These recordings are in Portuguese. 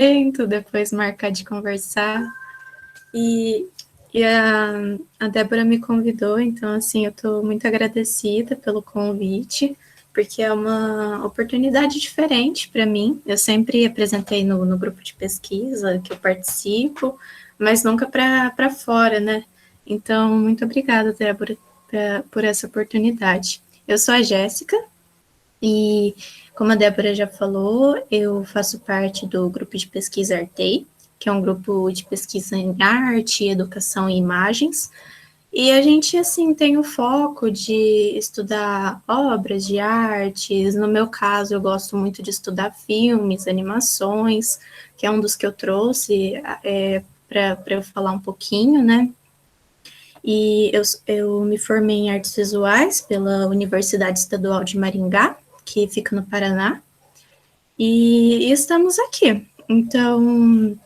evento, depois marcar de conversar. E, a Débora me convidou, então, assim, eu estou muito agradecida pelo convite, porque é uma oportunidade diferente para mim. Eu sempre apresentei no grupo de pesquisa que eu participo, mas nunca para fora, né? Então, muito obrigada, Débora, por essa oportunidade. Eu sou a Jéssica, e como a Débora já falou, eu faço parte do grupo de pesquisa Artei, que é um grupo de pesquisa em arte, educação e imagens. E a gente, assim, tem o foco de estudar obras de artes. No meu caso, eu gosto muito de estudar filmes, animações, que é um dos que eu trouxe para eu falar um pouquinho, né? E eu me formei em artes visuais pela Universidade Estadual de Maringá, que fica no Paraná, e estamos aqui. Então,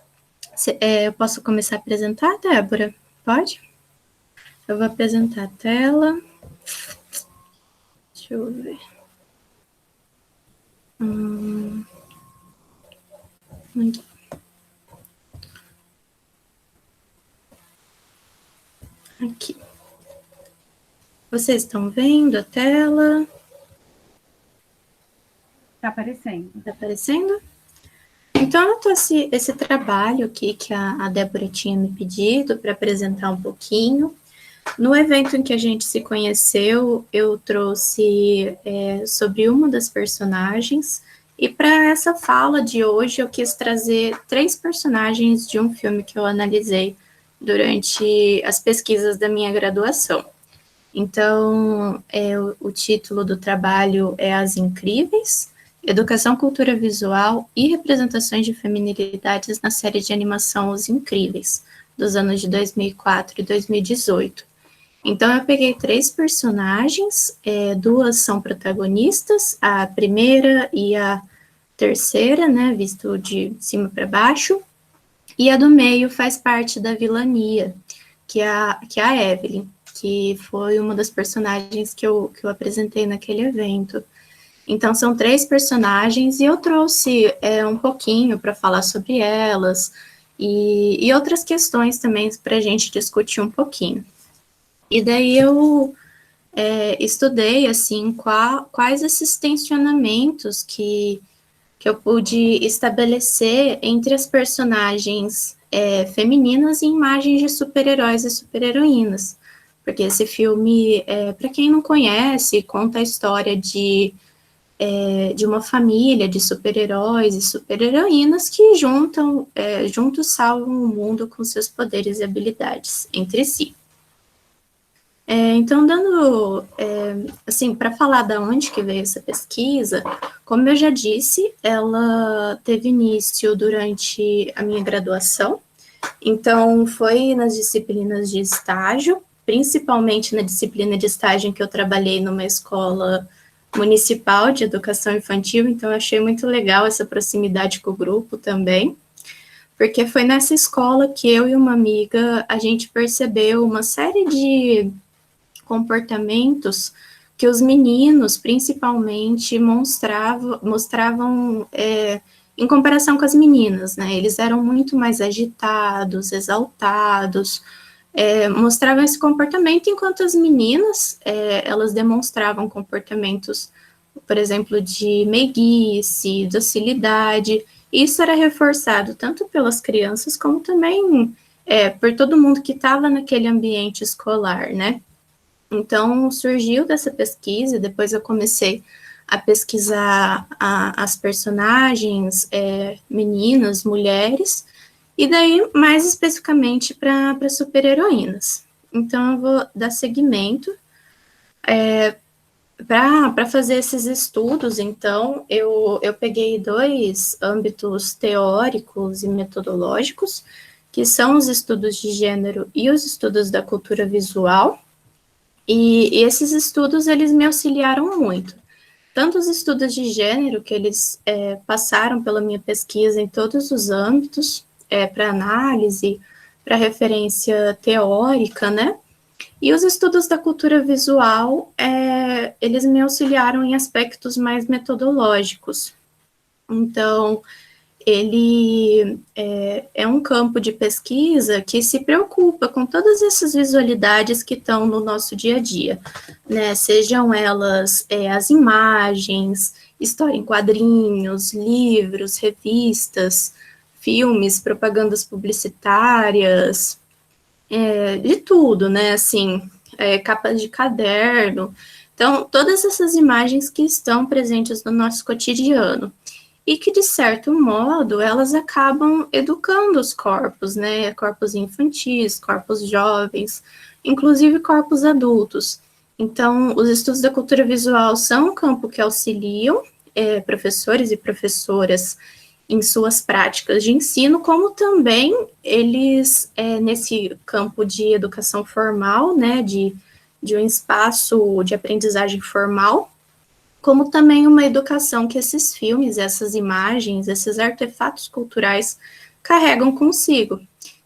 eu posso começar a apresentar, Débora? Pode? Eu vou apresentar a tela. Deixa eu ver. Aqui. Vocês estão vendo a tela? Está aparecendo. Está aparecendo? Então, eu trouxe esse trabalho aqui que a Débora tinha me pedido para apresentar um pouquinho. No evento em que a gente se conheceu, eu trouxe sobre uma das personagens, e para essa fala de hoje eu quis trazer 3 personagens de um filme que eu analisei durante as pesquisas da minha graduação. Então, o título do trabalho é As Incríveis, Educação, Cultura Visual e Representações de Feminilidades na série de animação Os Incríveis, dos anos de 2004 e 2018. Então, eu peguei 3 personagens, 2 são protagonistas, a primeira e a terceira, né, visto de cima para baixo, e a do meio faz parte da vilania, que é a Evelyn, que foi uma das personagens que eu apresentei naquele evento. Então, são 3 personagens, e eu trouxe um pouquinho para falar sobre elas, e outras questões também para a gente discutir um pouquinho. E daí eu estudei, assim, quais esses tensionamentos que eu pude estabelecer entre as personagens femininas e imagens de super-heróis e super-heroínas. Porque esse filme, para quem não conhece, conta a história de uma família de super-heróis e super-heroínas que juntos salvam o mundo com seus poderes e habilidades entre si. Então, assim, para falar da onde que veio essa pesquisa, como eu já disse, ela teve início durante a minha graduação, então foi nas disciplinas de estágio, principalmente na disciplina de estágio em que eu trabalhei numa escola municipal de educação infantil, então eu achei muito legal essa proximidade com o grupo também, porque foi nessa escola que eu e uma amiga, a gente percebeu uma série de comportamentos que os meninos, principalmente, mostravam em comparação com as meninas, né? Eles eram muito mais agitados, exaltados, mostravam esse comportamento, enquanto as meninas, elas demonstravam comportamentos, por exemplo, de meiguice, docilidade. Isso era reforçado tanto pelas crianças como também por todo mundo que estava naquele ambiente escolar, né? Então, surgiu dessa pesquisa, depois eu comecei a pesquisar as personagens, meninas, mulheres, e daí, mais especificamente, para super-heroínas. Então, eu vou dar seguimento. Para fazer esses estudos, então, eu peguei 2 âmbitos teóricos e metodológicos, que são os estudos de gênero e os estudos da cultura visual. E esses estudos, eles me auxiliaram muito. Tanto os estudos de gênero, que eles passaram pela minha pesquisa em todos os âmbitos, para análise, para referência teórica, né? E os estudos da cultura visual, eles me auxiliaram em aspectos mais metodológicos. Então, ele é um campo de pesquisa que se preocupa com todas essas visualidades que estão no nosso dia a dia, né? Sejam elas as imagens, história em quadrinhos, livros, revistas, filmes, propagandas publicitárias, de tudo, né? Assim, capas de caderno. Então, todas essas imagens que estão presentes no nosso cotidiano e que, de certo modo, elas acabam educando os corpos, né? Corpos infantis, corpos jovens, inclusive corpos adultos. Então, os estudos da cultura visual são um campo que auxiliam professores e professoras em suas práticas de ensino, como também eles, nesse campo de educação formal, né, de um espaço de aprendizagem formal, como também uma educação que esses filmes, essas imagens, esses artefatos culturais carregam consigo,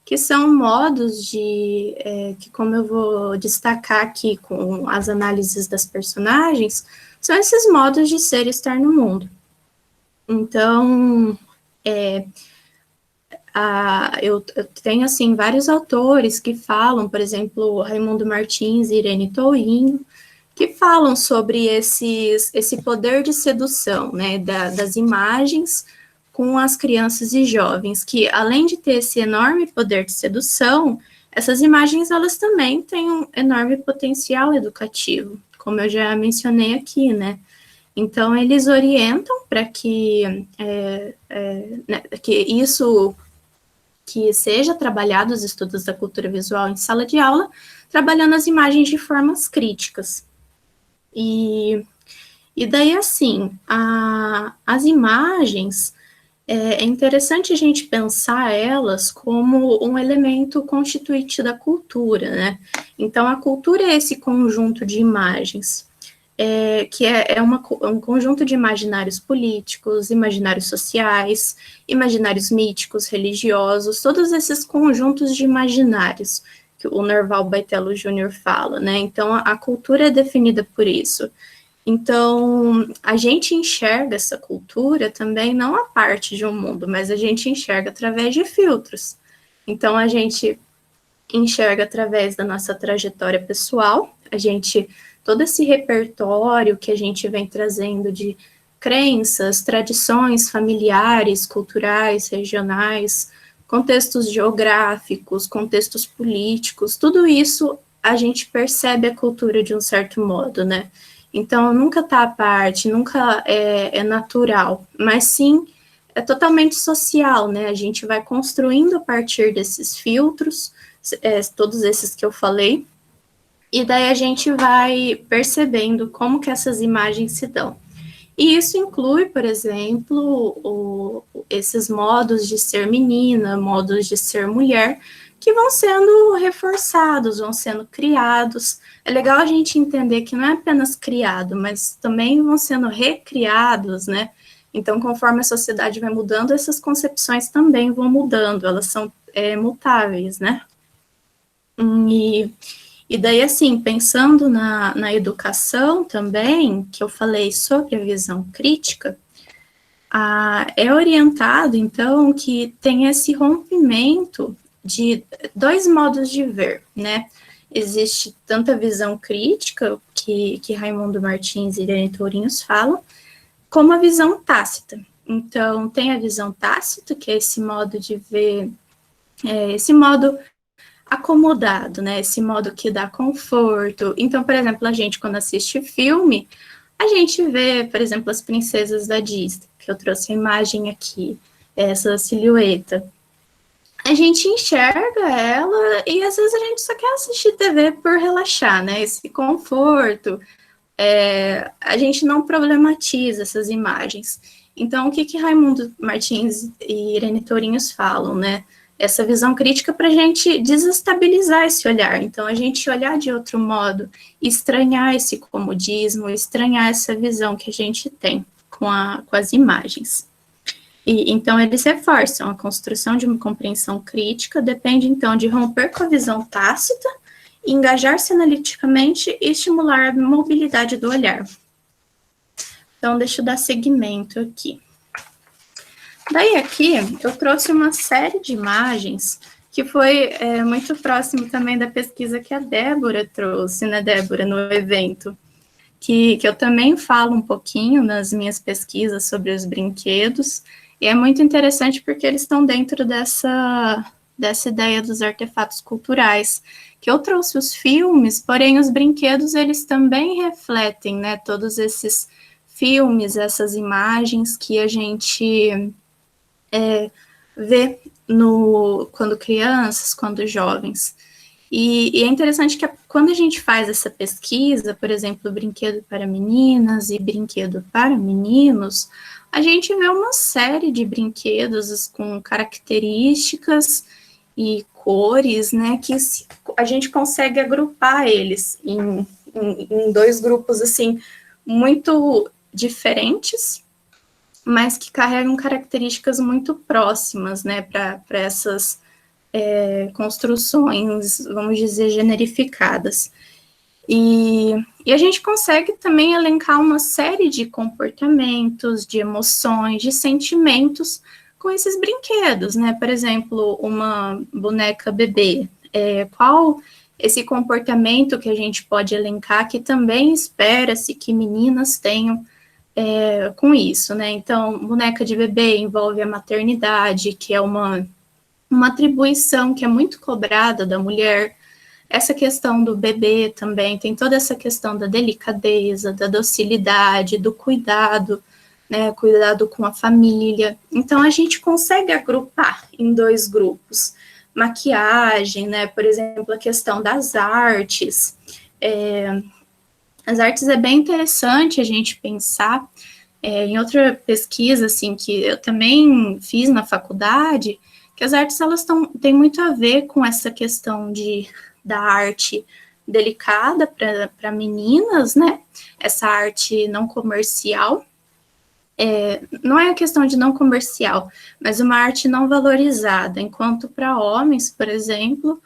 que são modos de, que como eu vou destacar aqui com as análises das personagens, são esses modos de ser e estar no mundo. Então, eu tenho, assim, vários autores que falam, por exemplo, Raimundo Martins e Irene Tourinho, que falam sobre esse poder de sedução, né, das imagens com as crianças e jovens, que além de ter esse enorme poder de sedução, essas imagens, elas também têm um enorme potencial educativo, como eu já mencionei aqui, né. Então, eles orientam para que, né, que isso, que seja trabalhado os estudos da cultura visual em sala de aula, trabalhando as imagens de formas críticas. E daí, assim, as imagens, é interessante a gente pensar elas como um elemento constituinte da cultura, né? Então, a cultura é esse conjunto de imagens, que é um conjunto de imaginários políticos, imaginários sociais, imaginários míticos, religiosos, todos esses conjuntos de imaginários que o Norval Baitello Júnior fala, né? Então, a cultura é definida por isso. Então, a gente enxerga essa cultura também não a parte de um mundo, mas a gente enxerga através de filtros. Então, a gente enxerga através da nossa trajetória pessoal, todo esse repertório que a gente vem trazendo de crenças, tradições familiares, culturais, regionais, contextos geográficos, contextos políticos, tudo isso a gente percebe a cultura de um certo modo, né? Então, nunca está à parte, nunca é natural, mas sim é totalmente social, né? A gente vai construindo a partir desses filtros, todos esses que eu falei, e daí a gente vai percebendo como que essas imagens se dão. E isso inclui, por exemplo, esses modos de ser menina, modos de ser mulher, que vão sendo reforçados, vão sendo criados. É legal a gente entender que não é apenas criado, mas também vão sendo recriados, né? Então, conforme a sociedade vai mudando, essas concepções também vão mudando, elas são mutáveis, né? E daí, assim, pensando na educação também, que eu falei sobre a visão crítica, é orientado, então, que tem esse rompimento de dois modos de ver, né? Existe tanto a visão crítica, que Raimundo Martins e Irene Tourinhos falam, como a visão tácita. Então, tem a visão tácita, que é esse modo de ver, esse modo acomodado, né? Esse modo que dá conforto. Então, por exemplo, a gente, quando assiste filme, a gente vê, por exemplo, as princesas da Disney, que eu trouxe a imagem aqui, essa silhueta. A gente enxerga ela e às vezes a gente só quer assistir TV por relaxar, né? Esse conforto. A gente não problematiza essas imagens. Então, o que Raimundo Martins e Irene Tourinhos falam, né? Essa visão crítica para a gente desestabilizar esse olhar. Então, a gente olhar de outro modo, estranhar esse comodismo, estranhar essa visão que a gente tem com as imagens. E, então, eles reforçam a construção de uma compreensão crítica, depende, então, de romper com a visão tácita, engajar-se analiticamente e estimular a mobilidade do olhar. Então, deixa eu dar seguimento aqui. Daí aqui eu trouxe uma série de imagens que foi muito próximo também da pesquisa que a Débora trouxe, né, Débora, no evento, que eu também falo um pouquinho nas minhas pesquisas sobre os brinquedos, e é muito interessante porque eles estão dentro dessa ideia dos artefatos culturais, que eu trouxe os filmes, porém os brinquedos, eles também refletem, né, todos esses filmes, essas imagens que a gente vê quando crianças, quando jovens. E é interessante que quando a gente faz essa pesquisa, por exemplo, brinquedo para meninas e brinquedo para meninos, a gente vê uma série de brinquedos com características e cores, né, que a gente consegue agrupar eles em dois grupos, assim, muito diferentes, mas que carregam características muito próximas, né, para essas construções, vamos dizer, generificadas. E a gente consegue também elencar uma série de comportamentos, de emoções, de sentimentos com esses brinquedos, né? Por exemplo, uma boneca bebê. Qual esse comportamento que a gente pode elencar que também espera-se que meninas tenham com isso, né? Então, boneca de bebê envolve a maternidade, que é uma atribuição que é muito cobrada da mulher. Essa questão do bebê também tem toda essa questão da delicadeza, da docilidade, do cuidado, né, cuidado com a família. Então a gente consegue agrupar em dois grupos. Maquiagem, né, por exemplo, a questão das artes. As artes é bem interessante a gente pensar. Em outra pesquisa, assim, que eu também fiz na faculdade, que as artes, elas têm muito a ver com essa questão da arte delicada para meninas, né? Essa arte não comercial. Não é a questão de não comercial, mas uma arte não valorizada, enquanto para homens, por exemplo,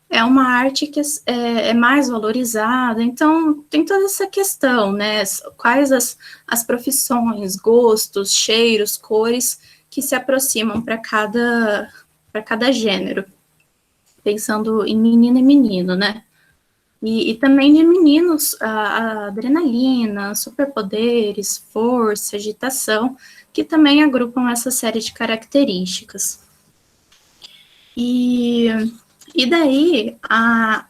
é uma arte que é mais valorizada. Então, tem toda essa questão, né? Quais as profissões, gostos, cheiros, cores que se aproximam para cada gênero, pensando em menina e menino, né? E também de meninos, a adrenalina, superpoderes, força, agitação, que também agrupam essa série de características. E daí, a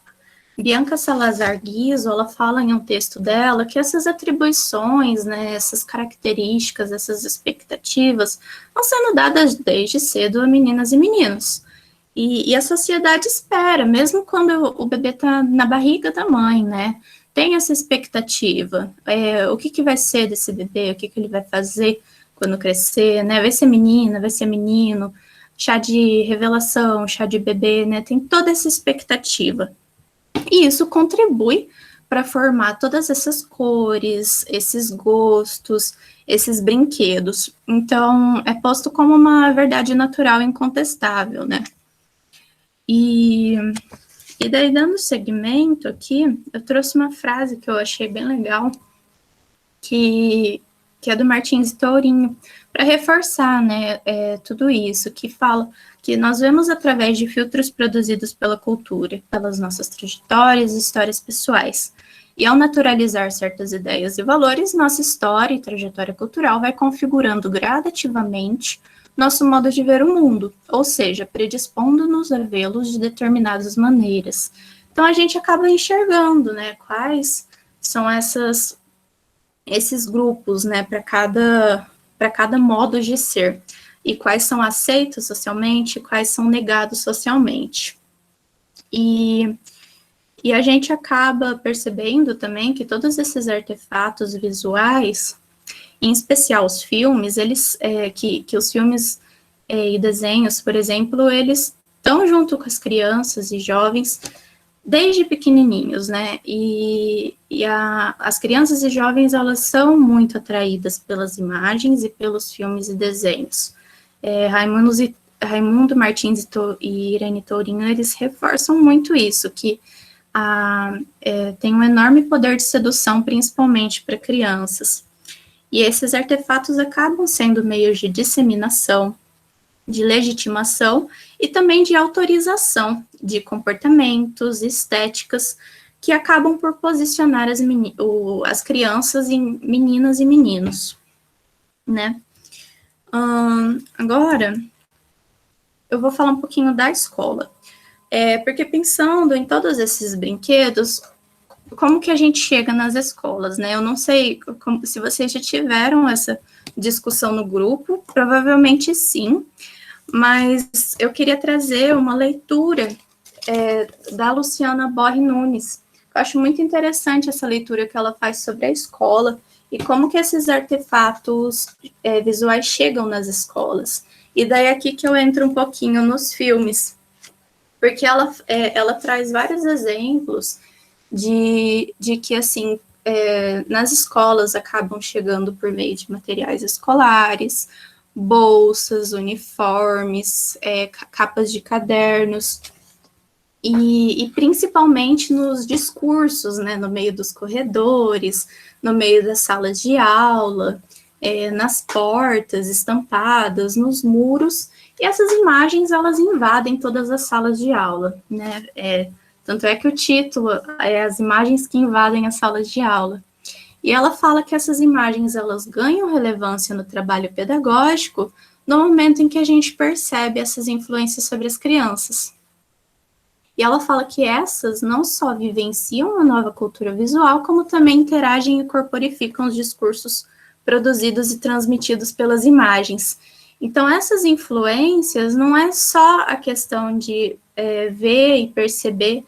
Bianca Salazar Guizzo, ela fala em um texto dela que essas atribuições, né, essas características, essas expectativas, vão sendo dadas desde cedo a meninas e meninos. E a sociedade espera, mesmo quando o bebê está na barriga da mãe, né? Tem essa expectativa. O que vai ser desse bebê? O que ele vai fazer quando crescer, né? Vai ser menina, vai ser menino? Chá de revelação, chá de bebê, né? Tem toda essa expectativa. E isso contribui para formar todas essas cores, esses gostos, esses brinquedos. Então, é posto como uma verdade natural e incontestável, né? E daí, dando seguimento aqui, eu trouxe uma frase que eu achei bem legal, que é do Martins e Tourinho, para reforçar, né, tudo isso, que fala que nós vemos através de filtros produzidos pela cultura, pelas nossas trajetórias e histórias pessoais. E ao naturalizar certas ideias e valores, nossa história e trajetória cultural vai configurando gradativamente nosso modo de ver o mundo, ou seja, predispondo-nos a vê-los de determinadas maneiras. Então a gente acaba enxergando, né, quais são esses grupos, né, para cada modo de ser, e quais são aceitos socialmente, quais são negados socialmente. E a gente acaba percebendo também que todos esses artefatos visuais, em especial os filmes, que os filmes e desenhos, por exemplo, eles estão junto com as crianças e jovens desde pequenininhos, né? As crianças e jovens, elas são muito atraídas pelas imagens e pelos filmes e desenhos. Raimundo Martins e Irene Tourinho, eles reforçam muito isso, que tem um enorme poder de sedução, principalmente para crianças. E esses artefatos acabam sendo meios de disseminação, de legitimação e também de autorização de comportamentos, estéticas, que acabam por posicionar as crianças em meninas e meninos, né? Agora, eu vou falar um pouquinho da escola. Porque pensando em todos esses brinquedos, como que a gente chega nas escolas, né? Eu não sei se vocês já tiveram essa discussão no grupo, provavelmente sim, mas eu queria trazer uma leitura da Luciana Borri Nunes. Eu acho muito interessante essa leitura que ela faz sobre a escola e como que esses artefatos visuais chegam nas escolas. E daí aqui que eu entro um pouquinho nos filmes, porque ela traz vários exemplos de que, assim, nas escolas acabam chegando por meio de materiais escolares, bolsas, uniformes, capas de cadernos, e principalmente nos discursos, né, no meio dos corredores, no meio das salas de aula, nas portas estampadas, nos muros, e essas imagens, elas invadem todas as salas de aula, né, tanto é que o título é As Imagens que Invadem as Salas de Aula. E ela fala que essas imagens, elas ganham relevância no trabalho pedagógico no momento em que a gente percebe essas influências sobre as crianças. E ela fala que essas não só vivenciam a nova cultura visual, como também interagem e corporificam os discursos produzidos e transmitidos pelas imagens. Então, essas influências não é só a questão de ver e perceber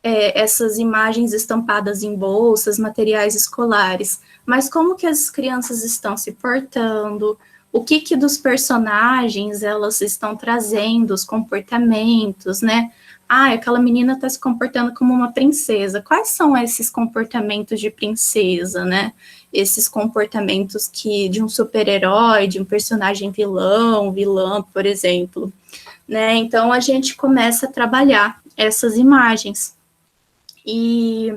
essas imagens estampadas em bolsas, materiais escolares, mas como que as crianças estão se portando, o que dos personagens elas estão trazendo, os comportamentos, né? Aquela menina está se comportando como uma princesa. Quais são esses comportamentos de princesa, né? Esses comportamentos de um super-herói, de um personagem vilã, por exemplo, né? Então, a gente começa a trabalhar essas imagens. E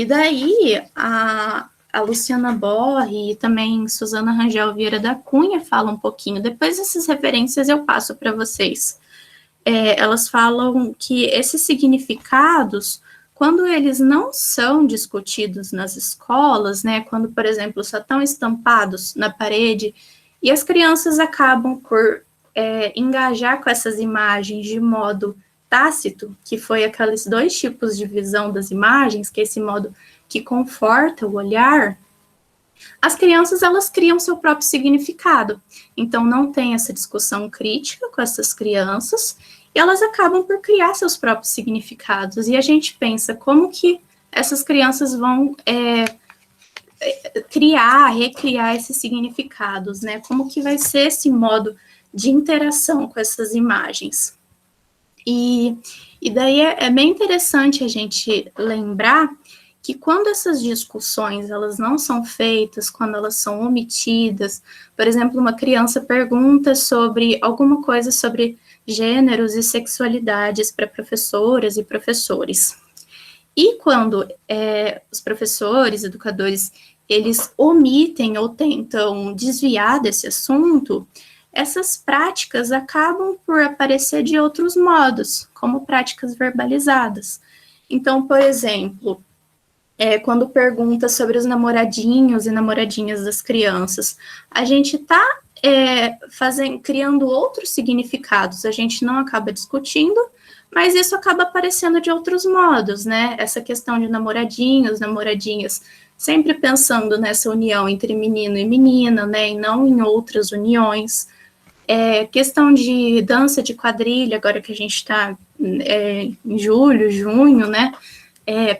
daí, a Luciana Borri e também Suzana Rangel Vieira da Cunha falam um pouquinho. Depois dessas referências eu passo para vocês. Elas falam que esses significados, quando eles não são discutidos nas escolas, né, quando, por exemplo, só estão estampados na parede, e as crianças acabam por engajar com essas imagens de modo tácito, que foi aqueles dois tipos de visão das imagens, que é esse modo que conforta o olhar, as crianças, elas criam seu próprio significado. Então, não tem essa discussão crítica com essas crianças, e elas acabam por criar seus próprios significados. E a gente pensa como que essas crianças vão recriar esses significados, né? Como que vai ser esse modo de interação com essas imagens. E daí é bem interessante a gente lembrar que quando essas discussões, elas não são feitas, quando elas são omitidas, por exemplo, uma criança pergunta sobre alguma coisa sobre gêneros e sexualidades para professoras e professores. E quando os professores, educadores, eles omitem ou tentam desviar desse assunto, essas práticas acabam por aparecer de outros modos, como práticas verbalizadas. Então, por exemplo, quando pergunta sobre os namoradinhos e namoradinhas das crianças, a gente está criando outros significados, a gente não acaba discutindo, mas isso acaba aparecendo de outros modos, né? Essa questão de namoradinhos, namoradinhas, sempre pensando nessa união entre menino e menina, né? E não em outras uniões. Questão de dança de quadrilha, agora que a gente está em julho, junho, né?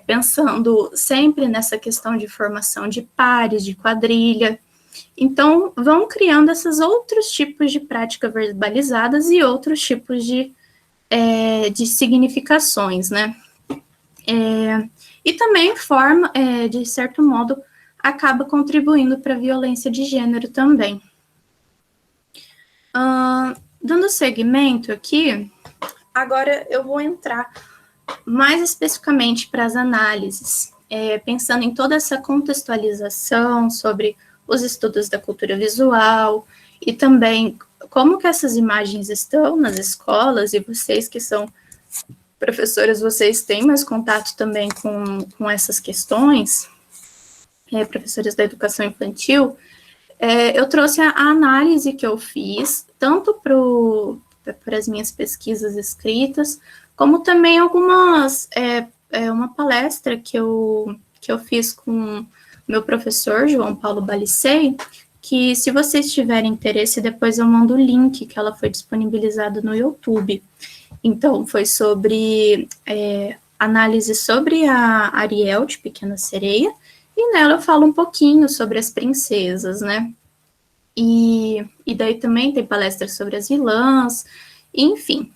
Pensando sempre nessa questão de formação de pares, de quadrilha. Então, vão criando esses outros tipos de prática verbalizadas e outros tipos de significações, né? E também de certo modo, acaba contribuindo para a violência de gênero também. Dando seguimento aqui, agora eu vou entrar mais especificamente para as análises, pensando em toda essa contextualização sobre os estudos da cultura visual e também como que essas imagens estão nas escolas, e vocês que são professoras, vocês têm mais contato também com essas questões, professores da educação infantil, eu trouxe a análise que eu fiz, tanto para as minhas pesquisas escritas, como também algumas, uma palestra que eu fiz com meu professor, João Paulo Balicei, que se vocês tiverem interesse, depois eu mando o link, que ela foi disponibilizada no YouTube. Então, foi sobre análise sobre a Ariel, de Pequena Sereia, e nela eu falo um pouquinho sobre as princesas, né? E daí também tem palestras sobre as vilãs, enfim.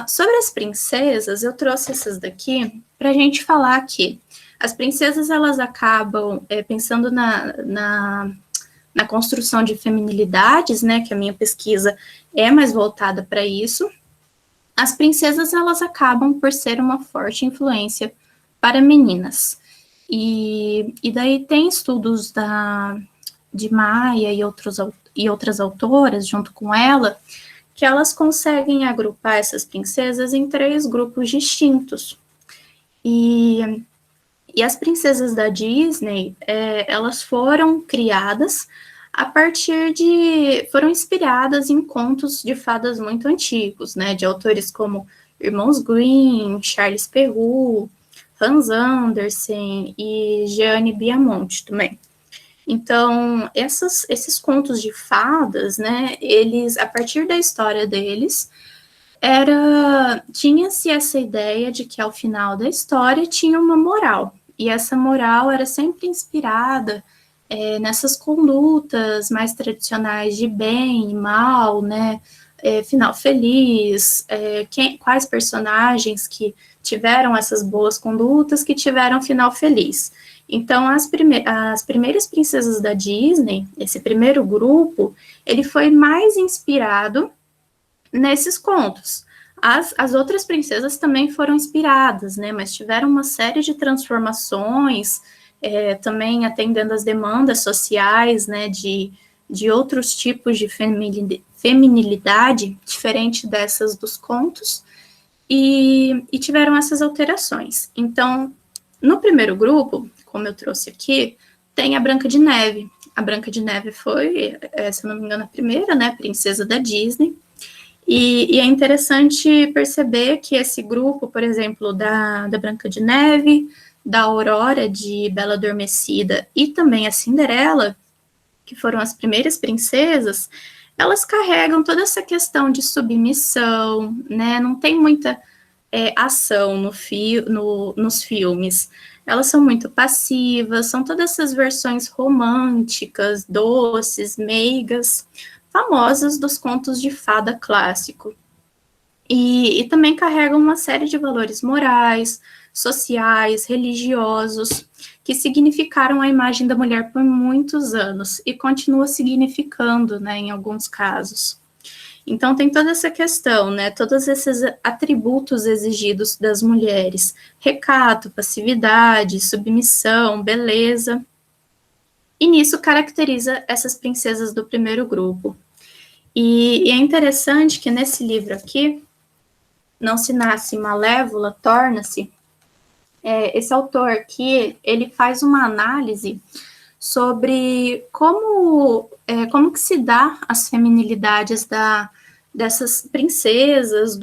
Sobre as princesas, eu trouxe essas daqui para a gente falar que as princesas, elas acabam pensando na construção de feminilidades, né, que a minha pesquisa é mais voltada para isso. As princesas, elas acabam por ser uma forte influência para meninas. E daí tem estudos de Maia e outras autoras, junto com ela, que elas conseguem agrupar essas princesas em 3 grupos distintos. E as princesas da Disney, elas foram criadas foram inspiradas em contos de fadas muito antigos, né, de autores como Irmãos Grimm, Charles Perrault, Hans Andersen e Jeanne Biamonte também. Então, esses contos de fadas, né, eles, a partir da história deles, tinha-se essa ideia de que ao final da história tinha uma moral, e essa moral era sempre inspirada nessas condutas mais tradicionais de bem e mal, né, final feliz, quais personagens que tiveram essas boas condutas que tiveram final feliz. Então, as primeiras princesas da Disney, esse primeiro grupo, ele foi mais inspirado nesses contos. As outras princesas também foram inspiradas, né, mas tiveram uma série de transformações, também atendendo às demandas sociais, né, de outros tipos de feminilidade, diferente dessas dos contos, e tiveram essas alterações. Então, no primeiro grupo, como eu trouxe aqui, tem a Branca de Neve. A Branca de Neve foi, se eu não me engano, a primeira, né, princesa da Disney. E é interessante perceber que esse grupo, por exemplo, da Branca de Neve, da Aurora, de Bela Adormecida, e também a Cinderela, que foram as primeiras princesas, elas carregam toda essa questão de submissão, né? Não tem muita ação nos filmes. Elas são muito passivas, são todas essas versões românticas, doces, meigas, famosas dos contos de fada clássico. E também carregam uma série de valores morais, sociais, religiosos, que significaram a imagem da mulher por muitos anos e continua significando, né, em alguns casos. Então, tem toda essa questão, né, todos esses atributos exigidos das mulheres: recato, passividade, submissão, beleza. E nisso caracteriza essas princesas do primeiro grupo. E é interessante que nesse livro aqui, Não se nasce malévola, torna-se, esse autor aqui, ele faz uma análise sobre como que se dá as feminilidades dessas princesas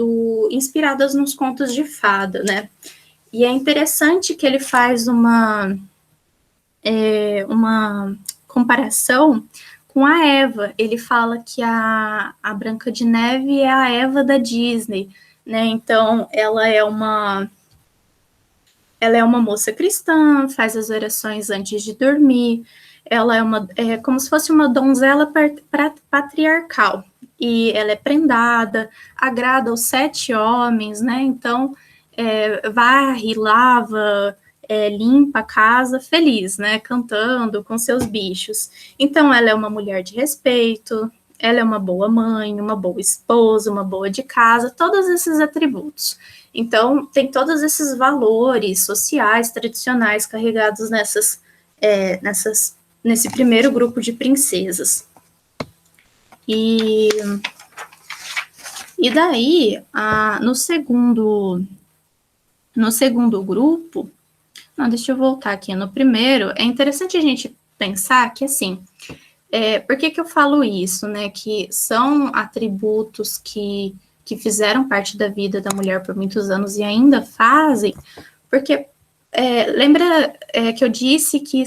inspiradas nos contos de fada, né? E é interessante que ele faz uma comparação com a Eva. Ele fala que a Branca de Neve é a Eva da Disney, né? Então, ela é uma moça cristã, faz as orações antes de dormir, ela é como se fosse uma donzela patriarcal, e ela é prendada, agrada aos 7 homens, né? Então, varre, lava, limpa a casa feliz, né? Cantando com seus bichos. Então, ela é uma mulher de respeito, ela é uma boa mãe, uma boa esposa, uma boa de casa, todos esses atributos. Então, tem todos esses valores sociais, tradicionais, carregados nesse primeiro grupo de princesas. E daí, no segundo grupo, não, deixa eu voltar aqui. No primeiro, é interessante a gente pensar que, assim, por que eu falo isso, né? Que são atributos que fizeram parte da vida da mulher por muitos anos e ainda fazem, porque lembra que eu disse que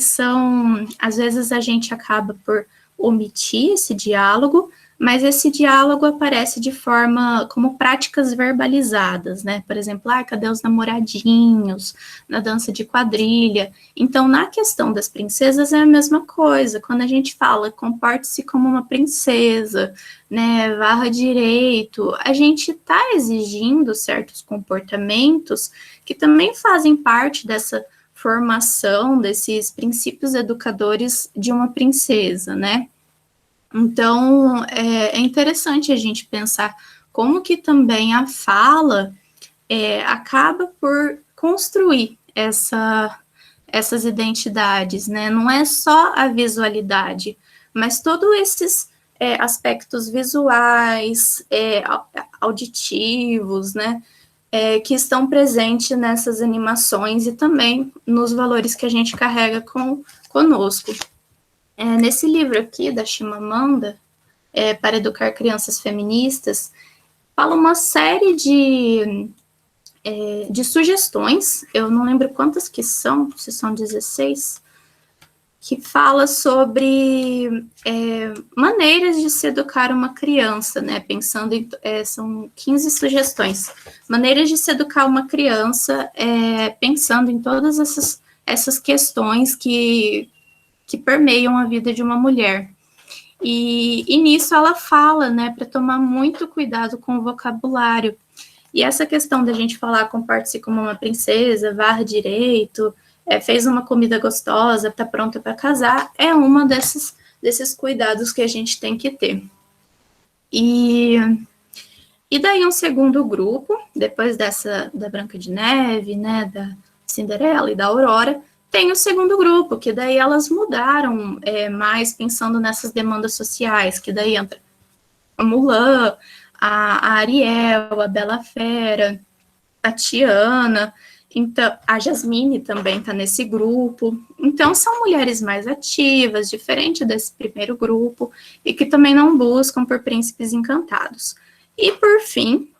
às vezes a gente acaba por omitir esse diálogo, mas esse diálogo aparece de forma como práticas verbalizadas, né? Por exemplo, cadê os namoradinhos, na dança de quadrilha. Então, na questão das princesas é a mesma coisa. Quando a gente fala comporte-se como uma princesa, né? Varra direito, a gente está exigindo certos comportamentos que também fazem parte dessa formação, desses princípios educadores de uma princesa, né? Então, é interessante a gente pensar como que também a fala acaba por construir essas identidades, né? Não é só a visualidade, mas todos esses aspectos visuais, auditivos, né? Que estão presentes nessas animações e também nos valores que a gente carrega conosco. Nesse livro aqui, da Chimamanda, Para Educar Crianças Feministas, fala uma série de sugestões, eu não lembro quantas que são, se são 16, que fala sobre maneiras de se educar uma criança, né? Pensando em, são 15 sugestões, maneiras de se educar uma criança, pensando em todas essas questões que permeiam a vida de uma mulher. E nisso ela fala, né, para tomar muito cuidado com o vocabulário. E essa questão da gente falar comporte-se como uma princesa, varra direito, fez uma comida gostosa, está pronta para casar, é uma desses cuidados que a gente tem que ter. E daí um segundo grupo, depois da Branca de Neve, né, da Cinderela e da Aurora, tem o segundo grupo, que daí elas mudaram mais pensando nessas demandas sociais, que daí entra a Mulan, a Ariel, a Bela Fera, a Tiana, então, a Jasmine também está nesse grupo. Então, são mulheres mais ativas, diferente desse primeiro grupo, e que também não buscam por príncipes encantados. E, por fim,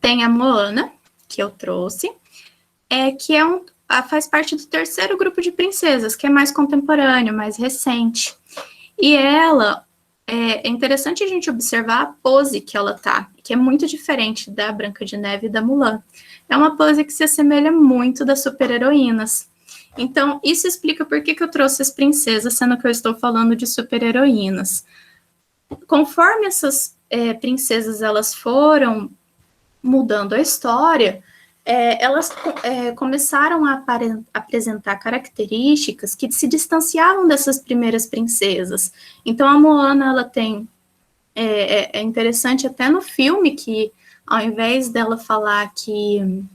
tem a Moana, que eu trouxe, que faz parte do terceiro grupo de princesas, que é mais contemporâneo, mais recente. E ela, é interessante a gente observar a pose que ela tá, que é muito diferente da Branca de Neve e da Mulan. É uma pose que se assemelha muito das super-heroínas. Então, isso explica por que eu trouxe as princesas, sendo que eu estou falando de super-heroínas. Conforme essas princesas elas foram mudando a história, elas começaram a apresentar características que se distanciavam dessas primeiras princesas. Então, a Moana, ela tem... É interessante até no filme que, ao invés dela falar que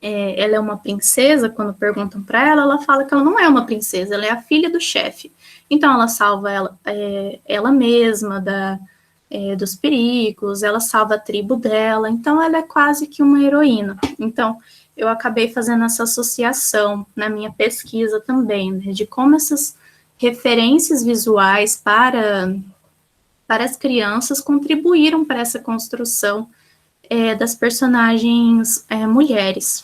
ela é uma princesa, quando perguntam para ela, ela fala que ela não é uma princesa, ela é a filha do chefe. Então, ela salva ela mesma dos perigos, ela salva a tribo dela, então ela é quase que uma heroína. Então, eu acabei fazendo essa associação na minha pesquisa também, né, de como essas referências visuais para as crianças contribuíram para essa construção das personagens mulheres.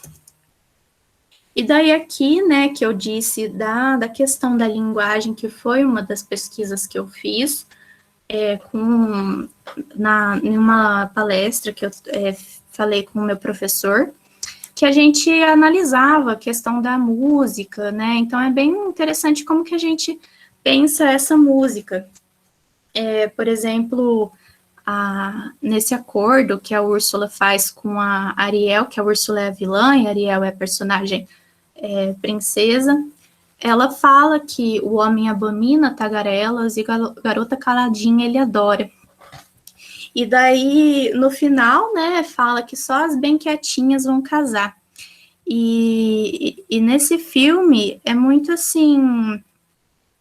E daí aqui, né, que eu disse da questão da linguagem, que foi uma das pesquisas que eu fiz, em uma palestra que eu falei com o meu professor, que a gente analisava a questão da música, né, então é bem interessante como que a gente pensa essa música. Por exemplo, nesse acordo que a Úrsula faz com a Ariel, que a Úrsula é a vilã e a Ariel é a personagem princesa, ela fala que o homem abomina tagarelas e garota caladinha ele adora. E daí, no final, né, fala que só as bem quietinhas vão casar. E nesse filme é muito, assim,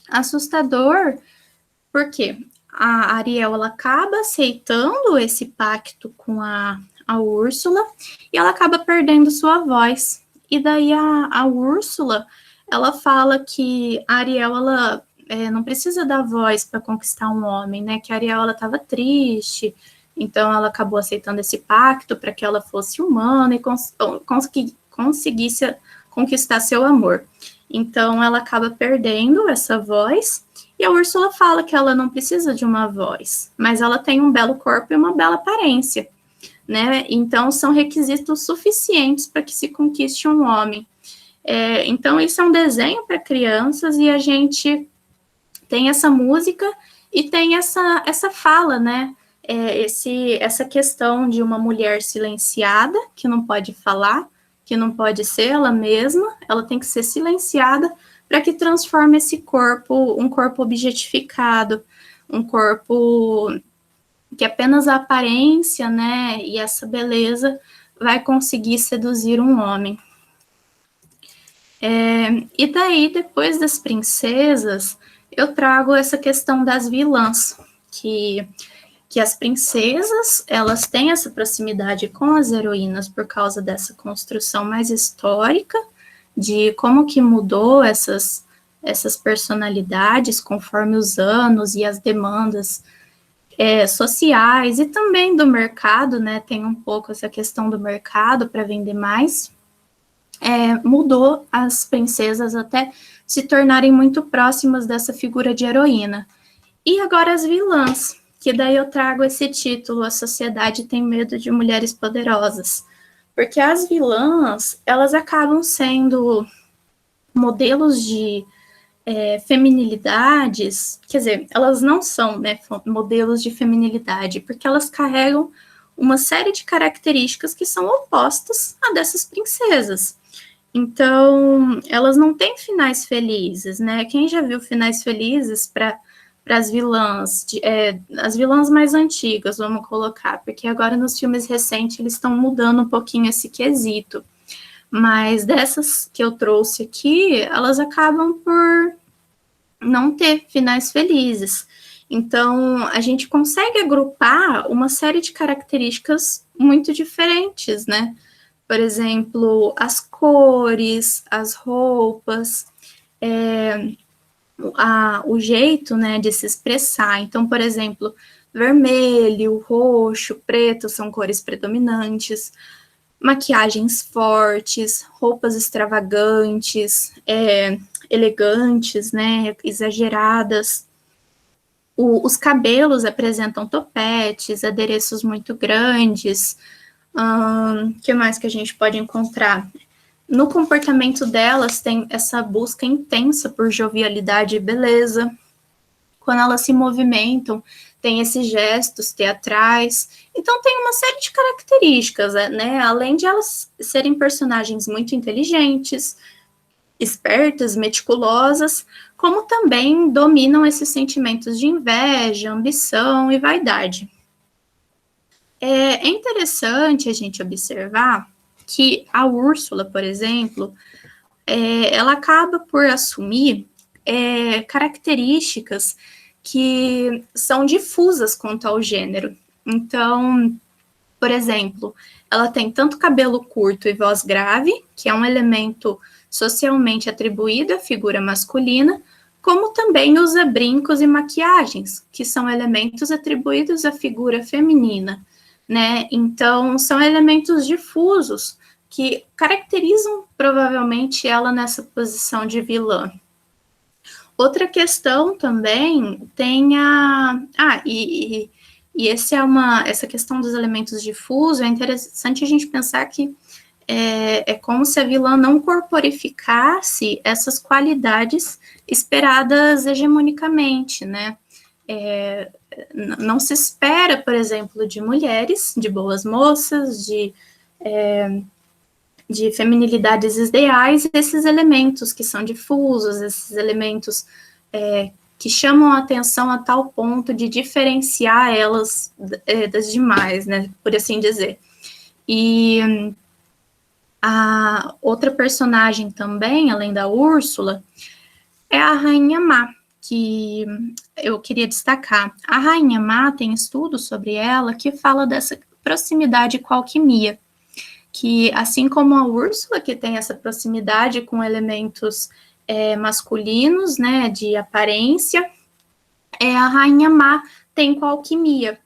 assustador, porque a Ariel ela acaba aceitando esse pacto com a Úrsula e ela acaba perdendo sua voz. E daí a Úrsula, ela fala que a Ariel, ela não precisa da voz para conquistar um homem, né? Que a Ariel, ela estava triste, então ela acabou aceitando esse pacto para que ela fosse humana e conseguisse conquistar seu amor. Então ela acaba perdendo essa voz e a Úrsula fala que ela não precisa de uma voz, mas ela tem um belo corpo e uma bela aparência, né? Então são requisitos suficientes para que se conquiste um homem. Então isso é um desenho para crianças e a gente tem essa música e tem essa fala, né? Essa questão de uma mulher silenciada, que não pode falar, que não pode ser ela mesma, ela tem que ser silenciada para que transforme esse corpo, um corpo objetificado, um corpo que apenas a aparência, né, e essa beleza vai conseguir seduzir um homem. E daí, depois das princesas, eu trago essa questão das vilãs, que as princesas, elas têm essa proximidade com as heroínas por causa dessa construção mais histórica, de como que mudou essas personalidades conforme os anos e as demandas sociais e também do mercado, né? Tem um pouco essa questão do mercado para vender mais. Mudou as princesas até se tornarem muito próximas dessa figura de heroína. E agora as vilãs, que daí eu trago esse título, A Sociedade Tem Medo de Mulheres Poderosas. Porque as vilãs, elas acabam sendo modelos de feminilidades, quer dizer, elas não são, né, modelos de feminilidade, porque elas carregam uma série de características que são opostas a dessas princesas. Então, elas não têm finais felizes, né? Quem já viu finais felizes para as vilãs, as vilãs mais antigas, vamos colocar, porque agora nos filmes recentes eles estão mudando um pouquinho esse quesito. Mas dessas que eu trouxe aqui, elas acabam por não ter finais felizes. Então, a gente consegue agrupar uma série de características muito diferentes, né? Por exemplo, as cores, as roupas, o jeito, né, de se expressar. Então, por exemplo, vermelho, roxo, preto são cores predominantes, maquiagens fortes, roupas extravagantes, elegantes, né, exageradas. Os cabelos apresentam topetes, adereços muito grandes. Que mais que a gente pode encontrar? No comportamento delas tem essa busca intensa por jovialidade e beleza. Quando elas se movimentam, tem esses gestos teatrais. Então, tem uma série de características, né? Além de elas serem personagens muito inteligentes, espertas, meticulosas, como também dominam esses sentimentos de inveja, ambição e vaidade. É interessante a gente observar que a Úrsula, por exemplo, ela acaba por assumir características que são difusas quanto ao gênero. Então, por exemplo, ela tem tanto cabelo curto e voz grave, que é um elemento socialmente atribuído à figura masculina, como também usa brincos e maquiagens, que são elementos atribuídos à figura feminina, né? Então, são elementos difusos que caracterizam provavelmente ela nessa posição de vilã. Outra questão também tem essa questão dos elementos difusos, é interessante a gente pensar que é como se a vilã não corporificasse essas qualidades esperadas hegemonicamente, né? Não se espera, por exemplo, de mulheres, de boas moças, de feminilidades ideais, esses elementos que são difusos, esses elementos que chamam a atenção a tal ponto de diferenciar elas das demais, né, por assim dizer. E a outra personagem também, além da Úrsula, é a Rainha Má, que eu queria destacar. A Rainha Má tem estudos sobre ela que fala dessa proximidade com a alquimia, que assim como a Úrsula, que tem essa proximidade com elementos masculinos, né, de aparência, a Rainha Má tem com a alquimia.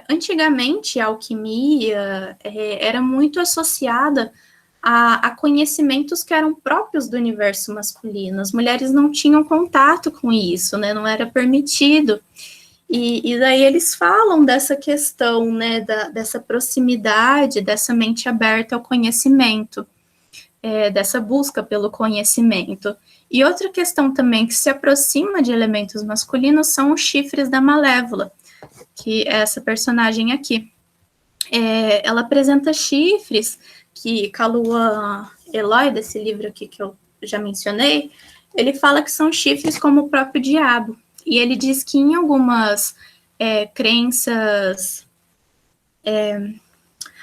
Antigamente, a alquimia era muito associada a conhecimentos que eram próprios do universo masculino. As mulheres não tinham contato com isso, né? Não era permitido. E daí eles falam dessa questão, né? Dessa proximidade, dessa mente aberta ao conhecimento, dessa busca pelo conhecimento. E outra questão também que se aproxima de elementos masculinos são os chifres da Malévola, que é essa personagem aqui. Ela apresenta chifres que Kaluuya Eloy, desse livro aqui que eu já mencionei, ele fala que são chifres como o próprio diabo. E ele diz que em algumas crenças,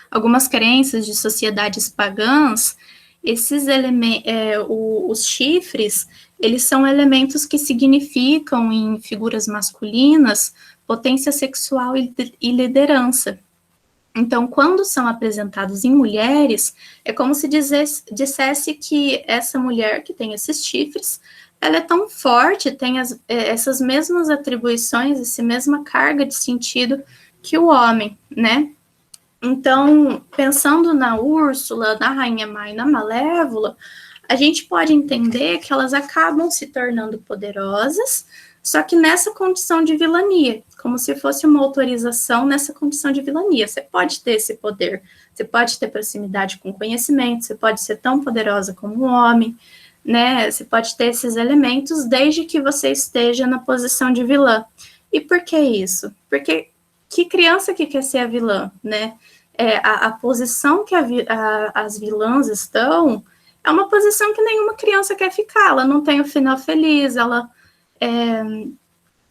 algumas crenças de sociedades pagãs, esses os chifres, eles são elementos que significam em figuras masculinas potência sexual e liderança. Então, quando são apresentados em mulheres, é como se dissesse que essa mulher que tem esses chifres, ela é tão forte, tem essas mesmas atribuições, essa mesma carga de sentido que o homem, né? Então, pensando na Úrsula, na Rainha Má e na Malévola, a gente pode entender que elas acabam se tornando poderosas, só que nessa condição de vilania, como se fosse uma autorização nessa condição de vilania. Você pode ter esse poder, você pode ter proximidade com conhecimento, você pode ser tão poderosa como um homem, né? Você pode ter esses elementos desde que você esteja na posição de vilã. E por que isso? Porque que criança que quer ser a vilã, né? A posição que as vilãs estão é uma posição que nenhuma criança quer ficar. Ela não tem o final feliz, ela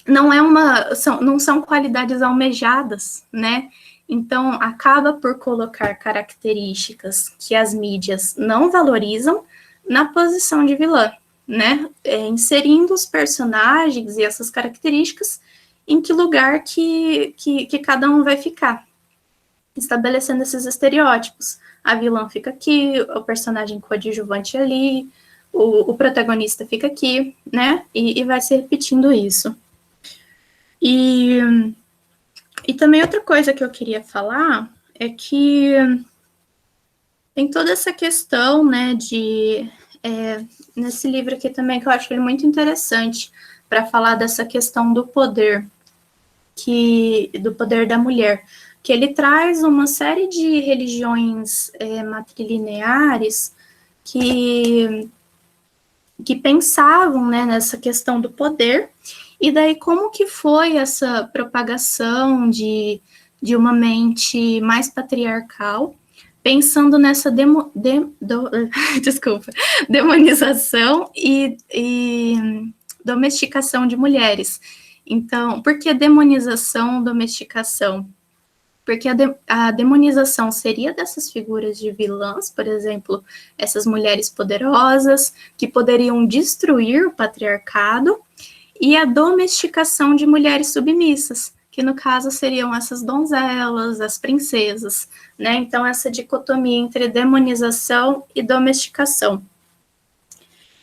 não são qualidades almejadas, né? Então, acaba por colocar características que as mídias não valorizam na posição de vilã, né? Inserindo os personagens e essas características em que lugar que cada um vai ficar, estabelecendo esses estereótipos. A vilã fica aqui, o personagem coadjuvante ali, o protagonista fica aqui, né? E vai se repetindo isso. E também outra coisa que eu queria falar é que tem toda essa questão, né, nesse livro aqui também, que eu acho ele muito interessante para falar dessa questão do poder, do poder da mulher, que ele traz uma série de religiões matrilineares que pensavam, né, nessa questão do poder. E daí, como que foi essa propagação de uma mente mais patriarcal, pensando nessa demonização e domesticação de mulheres. Então, por que demonização, domesticação? Porque a demonização seria dessas figuras de vilãs, por exemplo, essas mulheres poderosas que poderiam destruir o patriarcado, e a domesticação de mulheres submissas, que no caso seriam essas donzelas, as princesas, né? Então, essa dicotomia entre demonização e domesticação.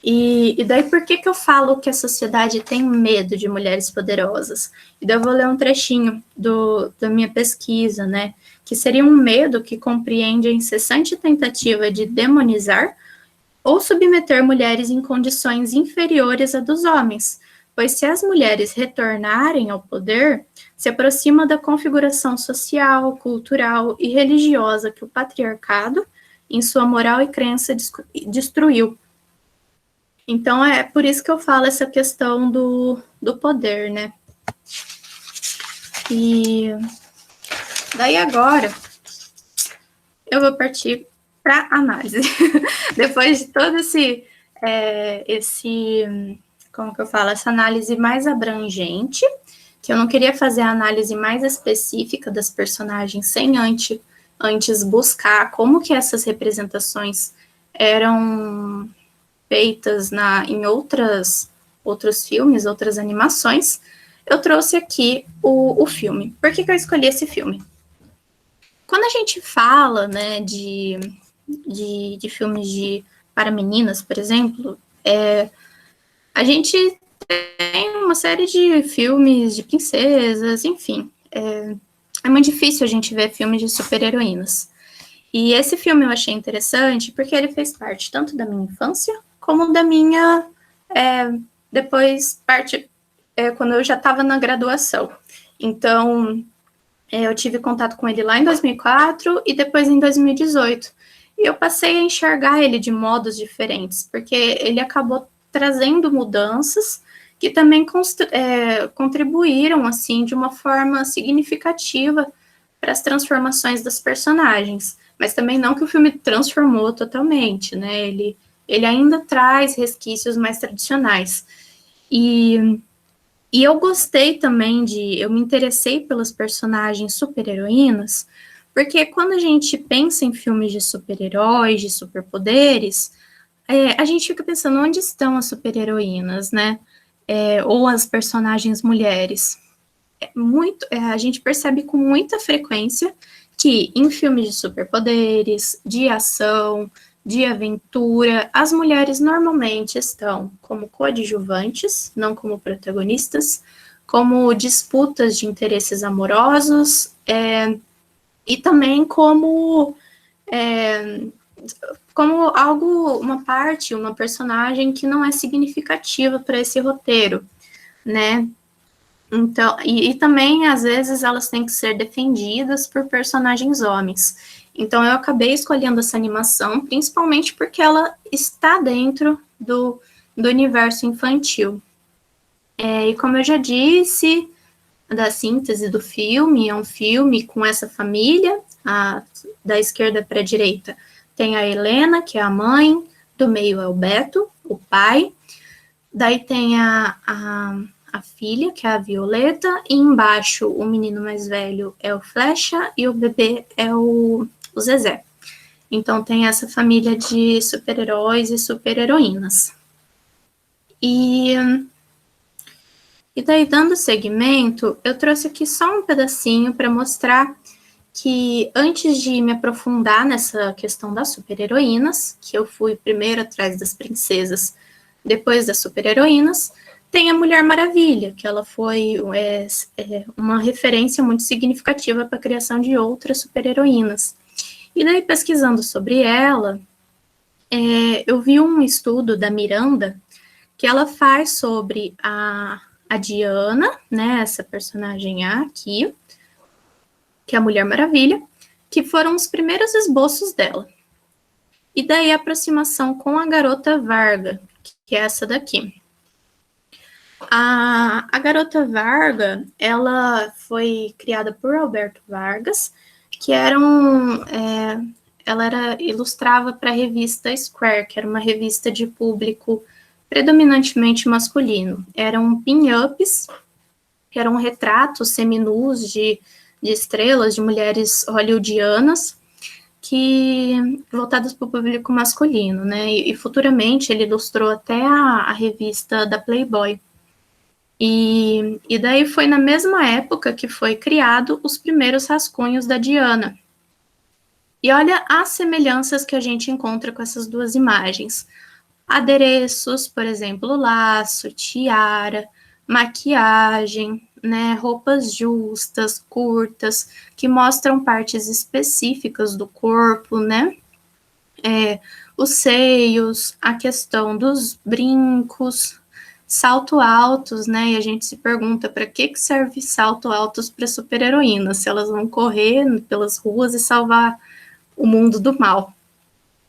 E daí, por que eu falo que a sociedade tem medo de mulheres poderosas? E daí eu vou ler um trechinho da minha pesquisa, né? Que seria um medo que compreende a incessante tentativa de demonizar ou submeter mulheres em condições inferiores à dos homens, pois se as mulheres retornarem ao poder, se aproxima da configuração social, cultural e religiosa que o patriarcado, em sua moral e crença, destruiu. Então, é por isso que eu falo essa questão do poder, né? E daí agora, eu vou partir para análise. Depois de todo como que eu falo, essa análise mais abrangente, que eu não queria fazer a análise mais específica das personagens sem antes buscar como que essas representações eram feitas em outras outros filmes, outras animações, eu trouxe aqui o filme. Por que eu escolhi esse filme? Quando a gente fala, né, de filmes para meninas, por exemplo, a gente tem uma série de filmes de princesas, enfim. É muito difícil a gente ver filmes de super-heroínas. E esse filme eu achei interessante porque ele fez parte tanto da minha infância como da minha depois parte quando eu já estava na graduação. Então, eu tive contato com ele lá em 2004 e depois em 2018. E eu passei a enxergar ele de modos diferentes, porque ele acabou trazendo mudanças que também contribuíram, assim, de uma forma significativa para as transformações das personagens. Mas também não que o filme transformou totalmente, né? Ele ainda traz resquícios mais tradicionais. E eu gostei também eu me interessei pelas personagens super-heroínas, porque quando a gente pensa em filmes de super-heróis, de superpoderes, a gente fica pensando onde estão as super-heroínas, né? Ou as personagens mulheres. A gente percebe com muita frequência que em filmes de superpoderes, de ação, de aventura, as mulheres normalmente estão como coadjuvantes, não como protagonistas, como disputas de interesses amorosos, e também como uma parte, uma personagem que não é significativa para esse roteiro, né? Então, e também, às vezes, elas têm que ser defendidas por personagens homens. Então, eu acabei escolhendo essa animação, principalmente porque ela está dentro do universo infantil. E como eu já disse, da síntese do filme, é um filme com essa família, da esquerda para a direita. Tem a Helena, que é a mãe, do meio é o Beto, o pai. Daí tem a filha, que é a Violeta, e embaixo o menino mais velho é o Flecha e o bebê é o Zezé. Então tem essa família de super-heróis e super-heroínas. E daí, dando seguimento, eu trouxe aqui só um pedacinho para mostrar que antes de me aprofundar nessa questão das super-heroínas, que eu fui primeiro atrás das princesas, depois das super-heroínas, tem a Mulher Maravilha, que ela foi uma referência muito significativa para a criação de outras super-heroínas. E daí, pesquisando sobre ela, eu vi um estudo da Miranda, que ela faz sobre a Diana, né, essa personagem aqui, que é a Mulher Maravilha, que foram os primeiros esboços dela. E daí a aproximação com a Garota Varga, que é essa daqui. A Garota Varga, ela foi criada por Alberto Vargas, que ela ilustrava para a revista Square, que era uma revista de público predominantemente masculino. Eram pin-ups, que eram retratos seminus de estrelas, de mulheres hollywoodianas, voltadas para o público masculino, né? E futuramente ele ilustrou até a revista da Playboy. E daí foi na mesma época que foi criado os primeiros rascunhos da Diana. E olha as semelhanças que a gente encontra com essas duas imagens. Adereços, por exemplo, laço, tiara, maquiagem, né, roupas justas, curtas, que mostram partes específicas do corpo, né? Os seios, a questão dos brincos, salto altos, né? E a gente se pergunta para que serve salto altos para super-heroínas, se elas vão correr pelas ruas e salvar o mundo do mal.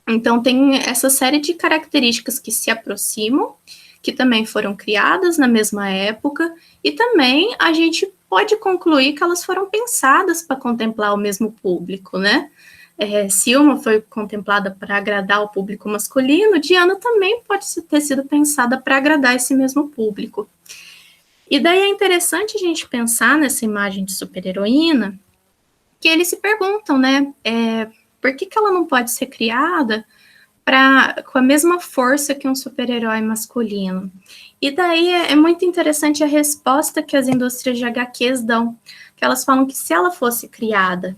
Então tem essa série de características que se aproximam, que também foram criadas na mesma época, e também a gente pode concluir que elas foram pensadas para contemplar o mesmo público, né? Se uma foi contemplada para agradar o público masculino, Diana também pode ter sido pensada para agradar esse mesmo público. E daí é interessante a gente pensar nessa imagem de super-heroína, que eles se perguntam, né? Por que ela não pode ser criada com a mesma força que um super-herói masculino. E daí é muito interessante a resposta que as indústrias de HQs dão, que elas falam que se ela fosse criada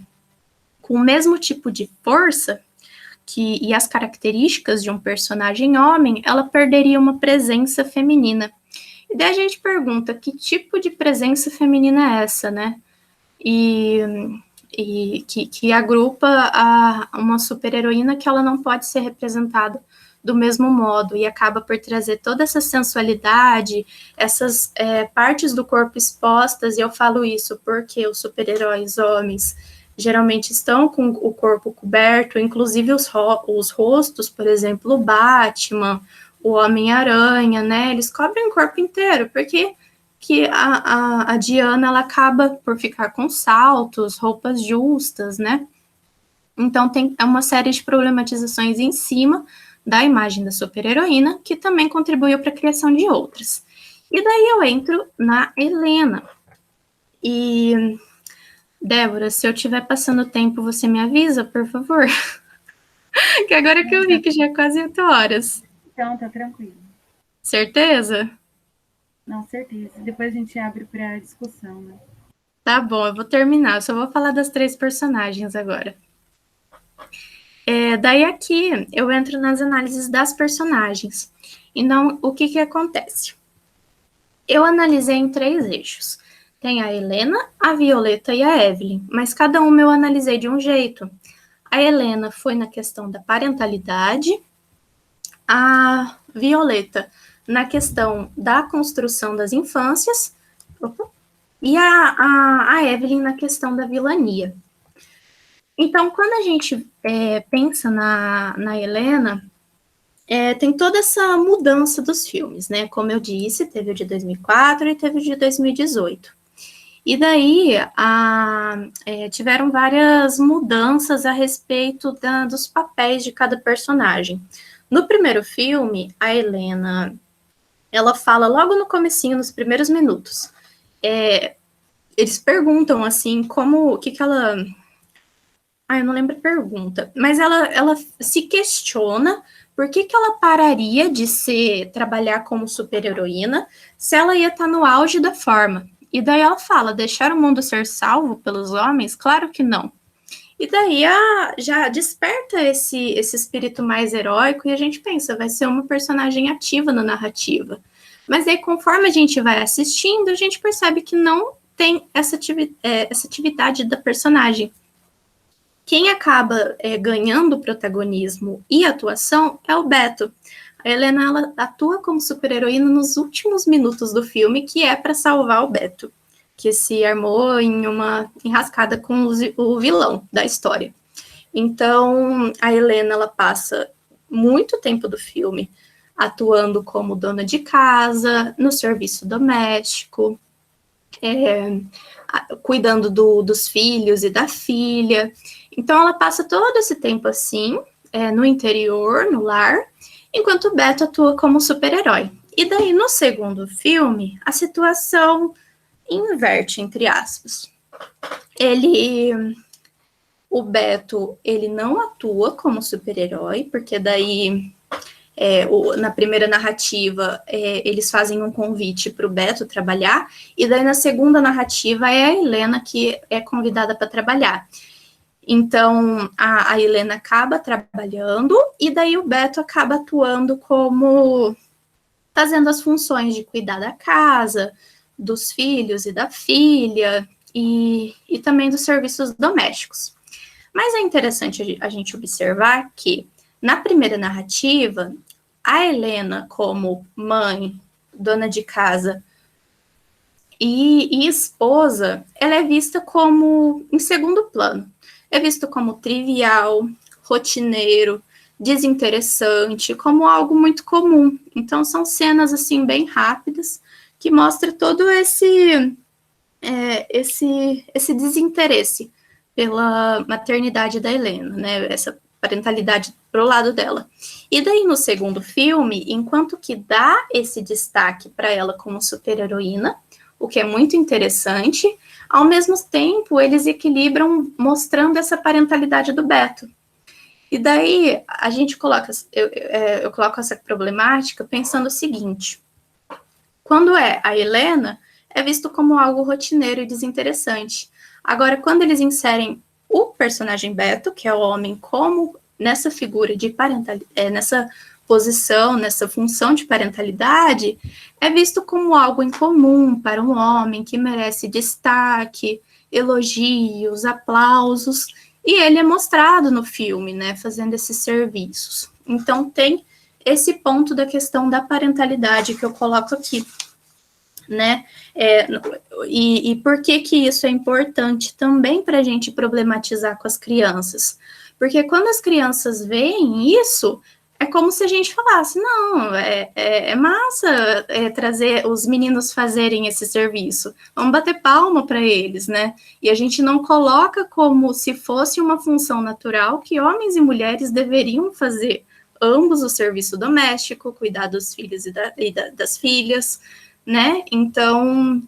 com o mesmo tipo de força e as características de um personagem homem, ela perderia uma presença feminina. E daí a gente pergunta, que tipo de presença feminina é essa, né? E que agrupa uma super-heroína que ela não pode ser representada do mesmo modo, e acaba por trazer toda essa sensualidade, essas partes do corpo expostas, e eu falo isso porque os super-heróis homens geralmente estão com o corpo coberto, inclusive os rostos, por exemplo, o Batman, o Homem-Aranha, né, eles cobrem o corpo inteiro, porque a Diana, ela acaba por ficar com saltos, roupas justas, né? Então, tem uma série de problematizações em cima da imagem da super-heroína, que também contribuiu para a criação de outras. E daí eu entro na Helena. E, Débora, se eu estiver passando tempo, você me avisa, por favor? Que agora que eu vi que já é quase 8 horas. Então, tá tranquilo. Certeza? Não, certeza. Depois a gente abre para discussão, né? Tá bom, eu vou terminar. Eu só vou falar das 3 personagens agora. Daí aqui eu entro nas análises das personagens. Então, o que acontece? Eu analisei em 3 eixos. Tem a Helena, a Violeta e a Evelyn, mas cada uma eu analisei de um jeito. A Helena foi na questão da parentalidade, a Violeta na questão da construção das infâncias, e a Evelyn na questão da vilania. Então, quando a gente pensa na Helena, tem toda essa mudança dos filmes, né? Como eu disse, teve o de 2004 e teve o de 2018. E daí tiveram várias mudanças a respeito dos papéis de cada personagem. No primeiro filme, a Helena, ela fala logo no comecinho, nos primeiros minutos. Eles perguntam assim, o que ela... eu não lembro a pergunta, mas ela se questiona por que ela pararia de trabalhar como super-heroína se ela ia estar no auge da forma. E daí ela fala, deixar o mundo ser salvo pelos homens? Claro que não. E daí já desperta esse espírito mais heróico e a gente pensa, vai ser uma personagem ativa na narrativa. Mas aí, conforme a gente vai assistindo, a gente percebe que não tem essa atividade da personagem. Quem acaba ganhando protagonismo e atuação é o Beto. A Helena, ela atua como super-heroína nos últimos minutos do filme, que é para salvar o Beto, que se armou em uma enrascada com o vilão da história. Então, a Helena, ela passa muito tempo do filme atuando como dona de casa, no serviço doméstico, cuidando dos filhos e da filha. Então, ela passa todo esse tempo assim, no interior, no lar, enquanto o Beto atua como super-herói. E daí, no segundo filme, a situação inverte, entre aspas. O Beto, ele não atua como super-herói, porque daí, na primeira narrativa, eles fazem um convite para o Beto trabalhar, e daí na segunda narrativa é a Helena que é convidada para trabalhar. Então, a Helena acaba trabalhando, e daí o Beto acaba atuando como... fazendo as funções de cuidar da casa, dos filhos e da filha, e também dos serviços domésticos. Mas é interessante a gente observar que, na primeira narrativa, a Helena, como mãe, dona de casa e esposa, ela é vista como em segundo plano. É visto como trivial, rotineiro, desinteressante, como algo muito comum. Então, são cenas, assim, bem rápidas, que mostra todo esse desinteresse pela maternidade da Helena, né? Essa parentalidade pro lado dela. E daí, no segundo filme, enquanto que dá esse destaque para ela como super-heroína, o que é muito interessante, ao mesmo tempo, eles equilibram mostrando essa parentalidade do Beto. E daí a gente coloca, eu coloco essa problemática pensando o seguinte: quando é a Helena, é visto como algo rotineiro e desinteressante. Agora, quando eles inserem o personagem Beto, que é o homem, como nessa figura de parentalidade, nessa posição, nessa função de parentalidade, é visto como algo incomum para um homem que merece destaque, elogios, aplausos, e ele é mostrado no filme, né, fazendo esses serviços. Então tem esse ponto da questão da parentalidade que eu coloco aqui, né? E por que isso é importante também para a gente problematizar com as crianças? Porque quando as crianças veem isso, é como se a gente falasse, não, é massa trazer os meninos fazerem esse serviço, vamos bater palma para eles, né? E a gente não coloca como se fosse uma função natural que homens e mulheres deveriam fazer ambos o serviço doméstico, cuidar dos filhos das filhas, né? Então,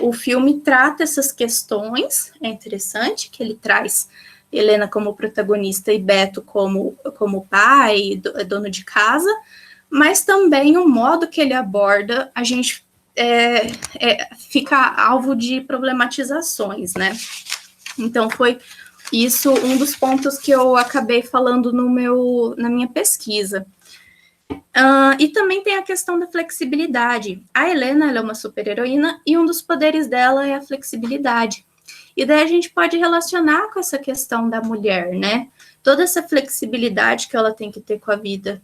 o filme trata essas questões, é interessante que ele traz Helena como protagonista e Beto como pai, dono de casa, mas também o modo que ele aborda, a gente fica alvo de problematizações, né? Então, foi isso um dos pontos que eu acabei falando na minha pesquisa. E também tem a questão da flexibilidade. A Helena ela é uma super-heroína e um dos poderes dela é a flexibilidade. E daí a gente pode relacionar com essa questão da mulher, né? Toda essa flexibilidade que ela tem que ter com a vida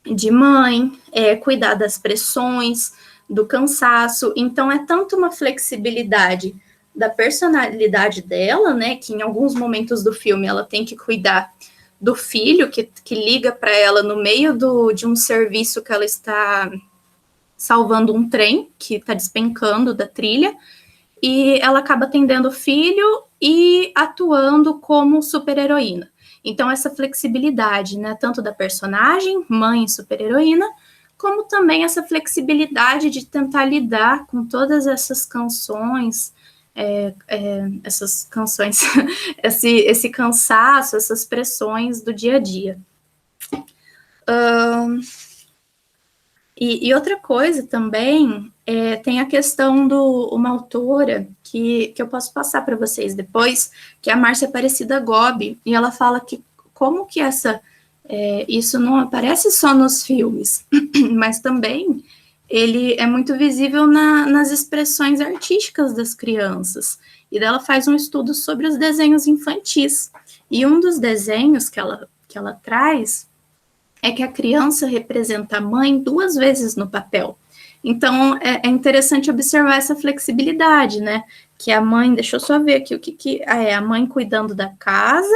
de mãe, cuidar das pressões, do cansaço. Então, é tanto uma flexibilidade da personalidade dela, né? Que em alguns momentos do filme ela tem que cuidar do filho que liga para ela no meio de um serviço que ela está salvando um trem que está despencando da trilha, e ela acaba atendendo o filho e atuando como super-heroína. Então, essa flexibilidade, né, tanto da personagem, mãe super-heroína, como também essa flexibilidade de tentar lidar com todas essas canções, esse cansaço, essas pressões do dia a dia. E outra coisa também, tem a questão uma autora que eu posso passar para vocês depois, que é a Márcia Aparecida Gobi, e ela fala que como que isso não aparece só nos filmes, mas também ele é muito visível nas expressões artísticas das crianças. E dela faz um estudo sobre os desenhos infantis. E um dos desenhos que ela traz é que a criança representa a mãe 2 vezes no papel. Então, é interessante observar essa flexibilidade, né? Que a mãe, deixa eu só ver aqui o que é a mãe cuidando da casa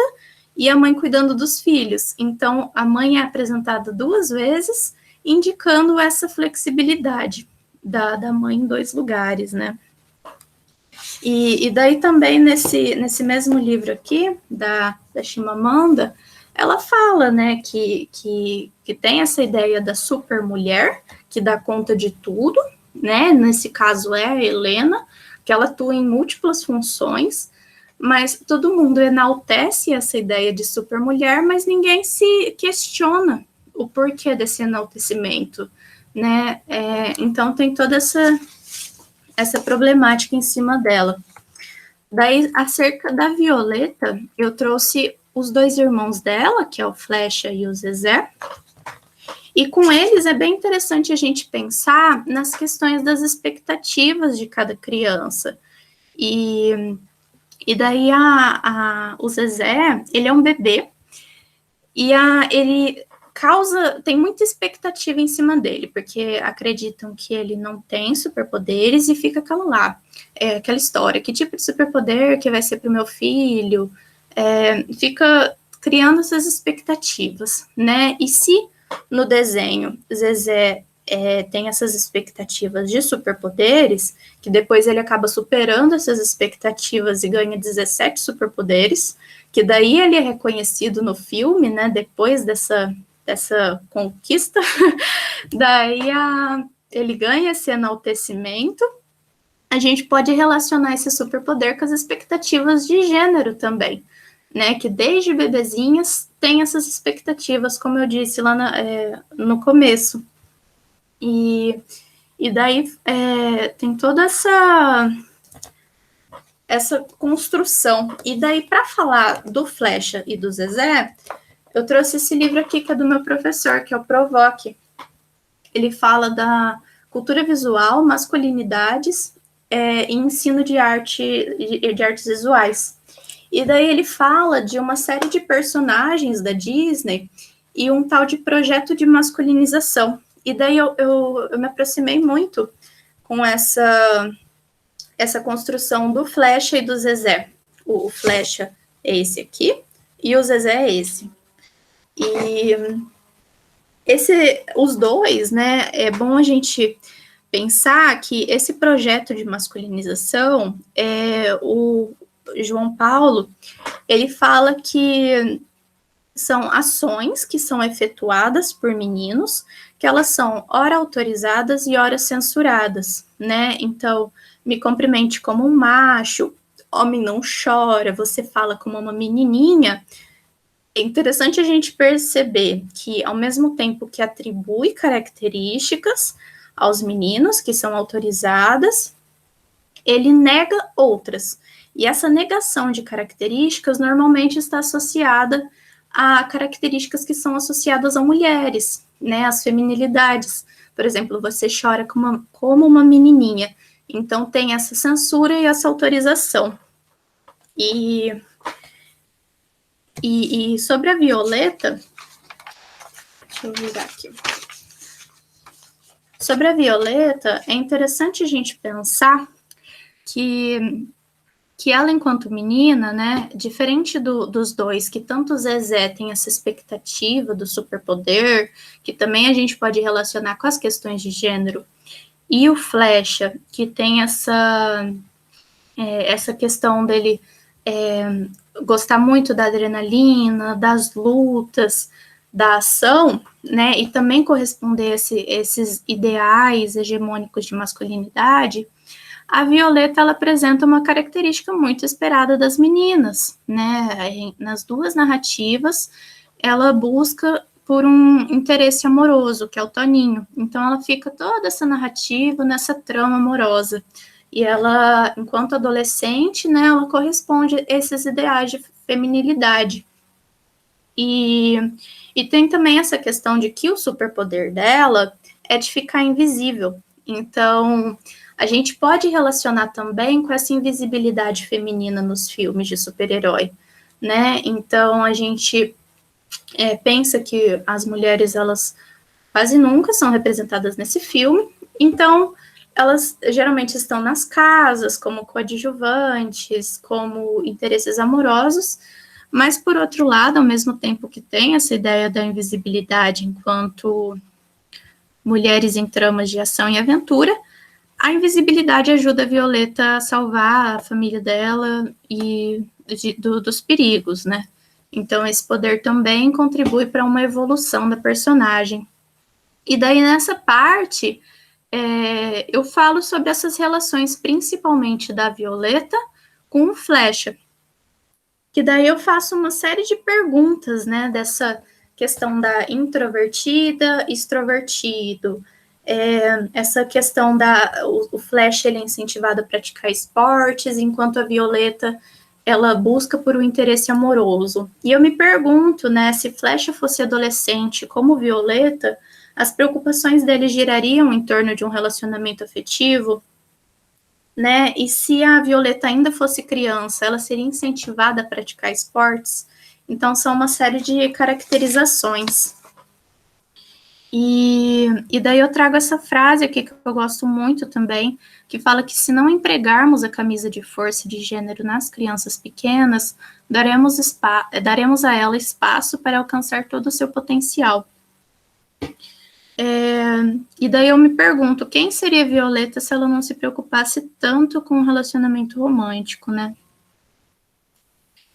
e a mãe cuidando dos filhos. Então, a mãe é apresentada 2 vezes, indicando essa flexibilidade da mãe em 2 lugares, né? E daí também nesse mesmo livro aqui, da Chimamanda, ela fala, né, que tem essa ideia da supermulher, que dá conta de tudo, né, nesse caso é a Helena, que ela atua em múltiplas funções, mas todo mundo enaltece essa ideia de supermulher, mas ninguém se questiona o porquê desse enaltecimento, né, então tem toda essa problemática em cima dela. Daí, acerca da Violeta, eu trouxe os 2 irmãos dela, que é o Flecha e o Zezé, e com eles é bem interessante a gente pensar nas questões das expectativas de cada criança. E daí o Zezé, ele é um bebê, e ele tem muita expectativa em cima dele, porque acreditam que ele não tem superpoderes e fica aquela lá, aquela história, que tipo de superpoder que vai ser para o meu filho, fica criando essas expectativas, né? E se no desenho Zezé tem essas expectativas de superpoderes, que depois ele acaba superando essas expectativas e ganha 17 superpoderes, que daí ele é reconhecido no filme, né? Depois dessa conquista, daí ele ganha esse enaltecimento. A gente pode relacionar esse superpoder com as expectativas de gênero também, né, que desde bebezinhas tem essas expectativas, como eu disse lá no começo. E daí tem toda essa construção. E daí, para falar do Flecha e do Zezé, eu trouxe esse livro aqui, que é do meu professor, que é o Provoque. Ele fala da cultura visual, masculinidades e ensino de artes visuais. E daí ele fala de uma série de personagens da Disney e um tal de projeto de masculinização. E daí eu me aproximei muito com essa construção do Flecha e do Zezé. O Flecha é esse aqui e o Zezé é esse. E os dois, né, é bom a gente pensar que esse projeto de masculinização, o João Paulo, ele fala que são ações que são efetuadas por meninos, que elas são ora autorizadas e ora censuradas, né? Então, me cumprimente como um macho, homem não chora, você fala como uma menininha. É interessante a gente perceber que, ao mesmo tempo que atribui características aos meninos que são autorizadas, ele nega outras. E essa negação de características normalmente está associada a características que são associadas a mulheres, né, as feminilidades. Por exemplo, você chora como uma menininha. Então, tem essa censura e essa autorização. E sobre a Violeta, deixa eu virar aqui. Sobre a Violeta, é interessante a gente pensar que ela, enquanto menina, né, diferente dos dois, que tanto o Zezé tem essa expectativa do superpoder, que também a gente pode relacionar com as questões de gênero, e o Flecha, que tem essa questão dele gostar muito da adrenalina, das lutas, da ação, né, e também corresponder a esses ideais hegemônicos de masculinidade, a Violeta, ela apresenta uma característica muito esperada das meninas, né? Nas duas narrativas, ela busca por um interesse amoroso, que é o Toninho. Então, ela fica toda essa narrativa nessa trama amorosa. E ela, enquanto adolescente, né, ela corresponde a esses ideais de feminilidade. E tem também essa questão de que o superpoder dela é de ficar invisível. Então, a gente pode relacionar também com essa invisibilidade feminina nos filmes de super-herói, né? Então, a gente pensa que as mulheres, elas quase nunca são representadas nesse filme, então elas geralmente estão nas casas como coadjuvantes, como interesses amorosos, mas, por outro lado, ao mesmo tempo que tem essa ideia da invisibilidade enquanto mulheres em tramas de ação e aventura, a invisibilidade ajuda a Violeta a salvar a família dela e dos perigos, né? Então, esse poder também contribui para uma evolução da personagem. E daí, nessa parte, eu falo sobre essas relações, principalmente da Violeta com o Flecha. Que daí eu faço uma série de perguntas, né? Dessa questão da introvertida, extrovertido, essa questão o Flash, ele é incentivado a praticar esportes, enquanto a Violeta, ela busca por um interesse amoroso. E eu me pergunto, né, se Flash fosse adolescente como Violeta, as preocupações dele girariam em torno de um relacionamento afetivo, né? E se a Violeta ainda fosse criança, ela seria incentivada a praticar esportes? Então, são uma série de caracterizações. E daí eu trago essa frase aqui que eu gosto muito também, que fala que se não empregarmos a camisa de força de gênero nas crianças pequenas, daremos a ela espaço para alcançar todo o seu potencial. E daí eu me pergunto, quem seria Violeta se ela não se preocupasse tanto com o relacionamento romântico, né?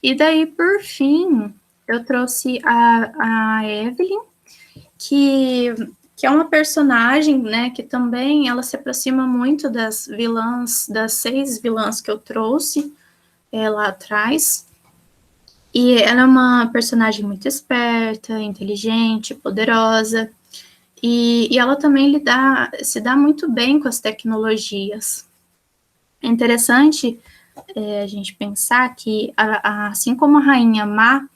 E daí, por fim, eu trouxe a Evelyn, que é uma personagem, né, que também ela se aproxima muito das vilãs, das 6 vilãs que eu trouxe lá atrás. E ela é uma personagem muito esperta, inteligente, poderosa, e ela também se dá muito bem com as tecnologias. É interessante a gente pensar que, assim como a Rainha Má,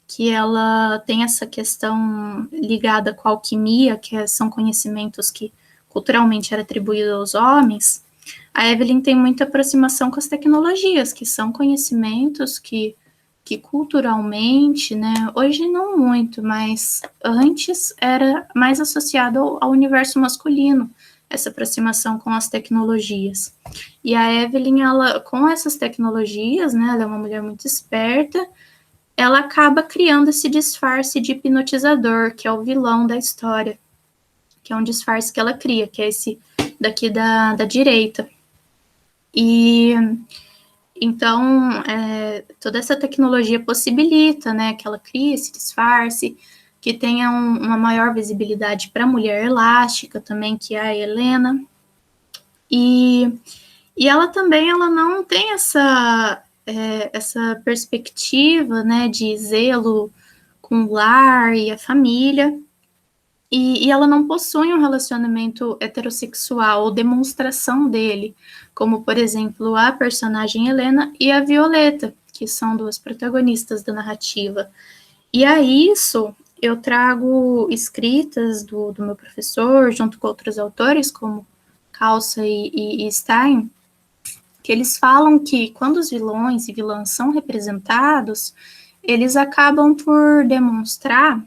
que ela tem essa questão ligada com a alquimia, são conhecimentos que culturalmente era atribuído aos homens, a Evelyn tem muita aproximação com as tecnologias, que são conhecimentos que culturalmente, né, hoje não muito, mas antes era mais associado ao universo masculino, essa aproximação com as tecnologias. E a Evelyn, ela, com essas tecnologias, né, ela é uma mulher muito esperta, ela acaba criando esse disfarce de hipnotizador, que é o vilão da história, que é um disfarce que ela cria, que é esse daqui da direita. E então, toda essa tecnologia possibilita, né, que ela crie esse disfarce, que tenha uma maior visibilidade para a mulher elástica também, que é a Helena. E ela também, ela não tem essa perspectiva, né, de zelo com o lar e a família, e ela não possui um relacionamento heterossexual ou demonstração dele, como, por exemplo, a personagem Helena e a Violeta, que são duas protagonistas da narrativa. E a isso eu trago escritas do meu professor, junto com outros autores, como Calça e Stein, que eles falam que quando os vilões e vilãs são representados, eles acabam por demonstrar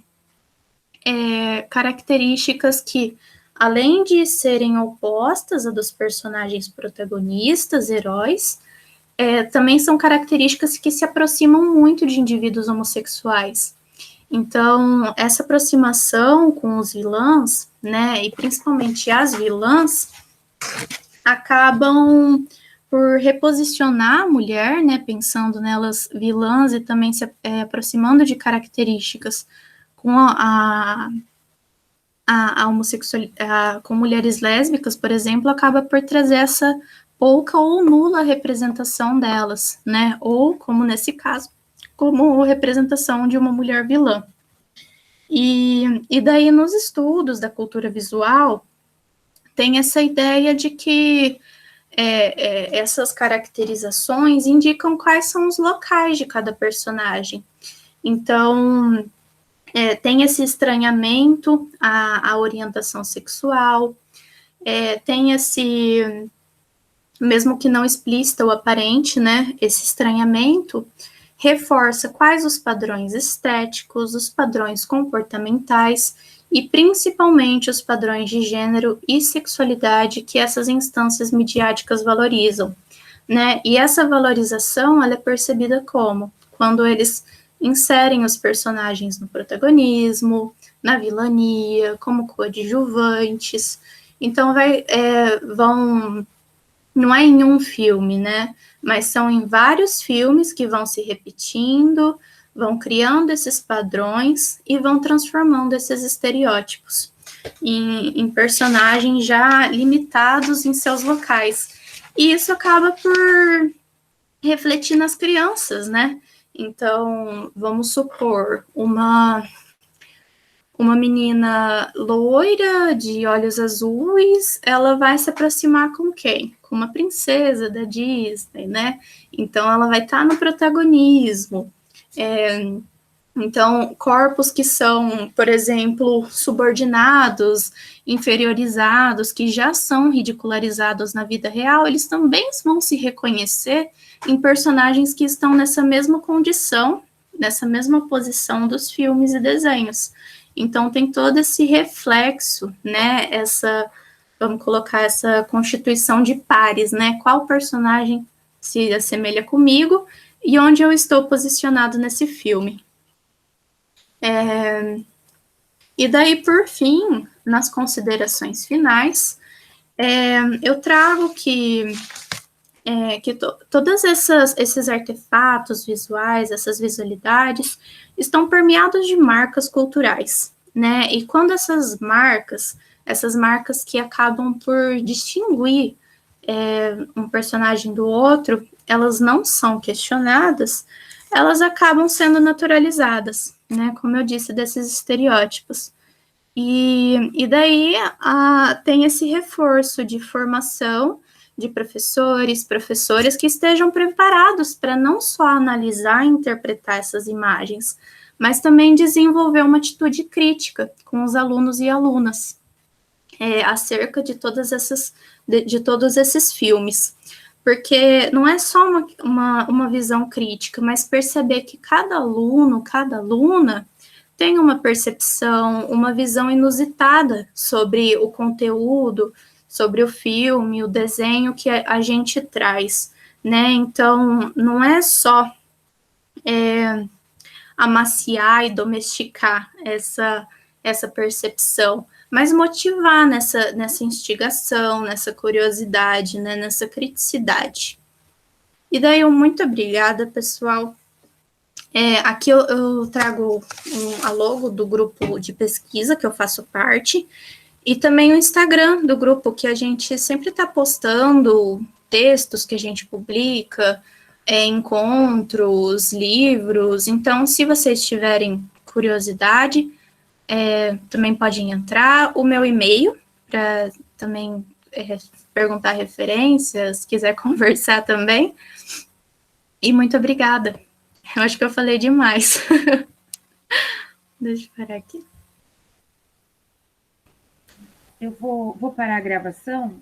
características que, além de serem opostas a dos personagens protagonistas, heróis, também são características que se aproximam muito de indivíduos homossexuais. Então, essa aproximação com os vilãs, né, e principalmente as vilãs, acabam por reposicionar a mulher, né, pensando nelas vilãs e também se aproximando de características com a homossexualidade, com mulheres lésbicas, por exemplo, acaba por trazer essa pouca ou nula representação delas, né, ou, como nesse caso, como representação de uma mulher vilã. E daí, nos estudos da cultura visual, tem essa ideia de que essas caracterizações indicam quais são os locais de cada personagem. Então, tem esse estranhamento à orientação sexual, tem esse, mesmo que não explícito ou aparente, né, esse estranhamento reforça quais os padrões estéticos, os padrões comportamentais e principalmente os padrões de gênero e sexualidade que essas instâncias midiáticas valorizam, né? E essa valorização, ela é percebida como? Quando eles inserem os personagens no protagonismo, na vilania, como coadjuvantes. Então, vão não é em um filme, né? Mas são em vários filmes que vão se repetindo, vão criando esses padrões e vão transformando esses estereótipos em personagens já limitados em seus locais. E isso acaba por refletir nas crianças, né? Então, vamos supor, uma menina loira, de olhos azuis, ela vai se aproximar com quem? Com uma princesa da Disney, né? Então, ela vai estar no protagonismo. Então, corpos que são, por exemplo, subordinados, inferiorizados, que já são ridicularizados na vida real, eles também vão se reconhecer em personagens que estão nessa mesma condição, nessa mesma posição dos filmes e desenhos. Então, tem todo esse reflexo, né? Vamos colocar essa constituição de pares, né? Qual personagem se assemelha comigo e onde eu estou posicionado nesse filme. E daí, por fim, nas considerações finais, eu trago que todos esses artefatos visuais, essas visualidades, estão permeados de marcas culturais, né? E quando essas marcas que acabam por distinguir um personagem do outro, elas não são questionadas, elas acabam sendo naturalizadas, né? Como eu disse, desses estereótipos. E daí tem esse reforço de formação de professores, professoras que estejam preparados para não só analisar e interpretar essas imagens, mas também desenvolver uma atitude crítica com os alunos e alunas acerca de de todos esses filmes. Porque não é só uma visão crítica, mas perceber que cada aluno, cada aluna tem uma percepção, uma visão inusitada sobre o conteúdo, sobre o filme, o desenho que a gente traz, né? Então, não é só amaciar e domesticar essa percepção, mas motivar nessa instigação, nessa curiosidade, né? Nessa criticidade. E daí, muito obrigada, pessoal. Aqui eu trago a logo do grupo de pesquisa que eu faço parte e também o Instagram do grupo, que a gente sempre está postando textos que a gente publica, encontros, livros. Então, se vocês tiverem curiosidade, também podem entrar. O meu e-mail, para também perguntar referências, quiser conversar também. E muito obrigada. Eu acho que eu falei demais. Deixa eu parar aqui. Eu vou parar a gravação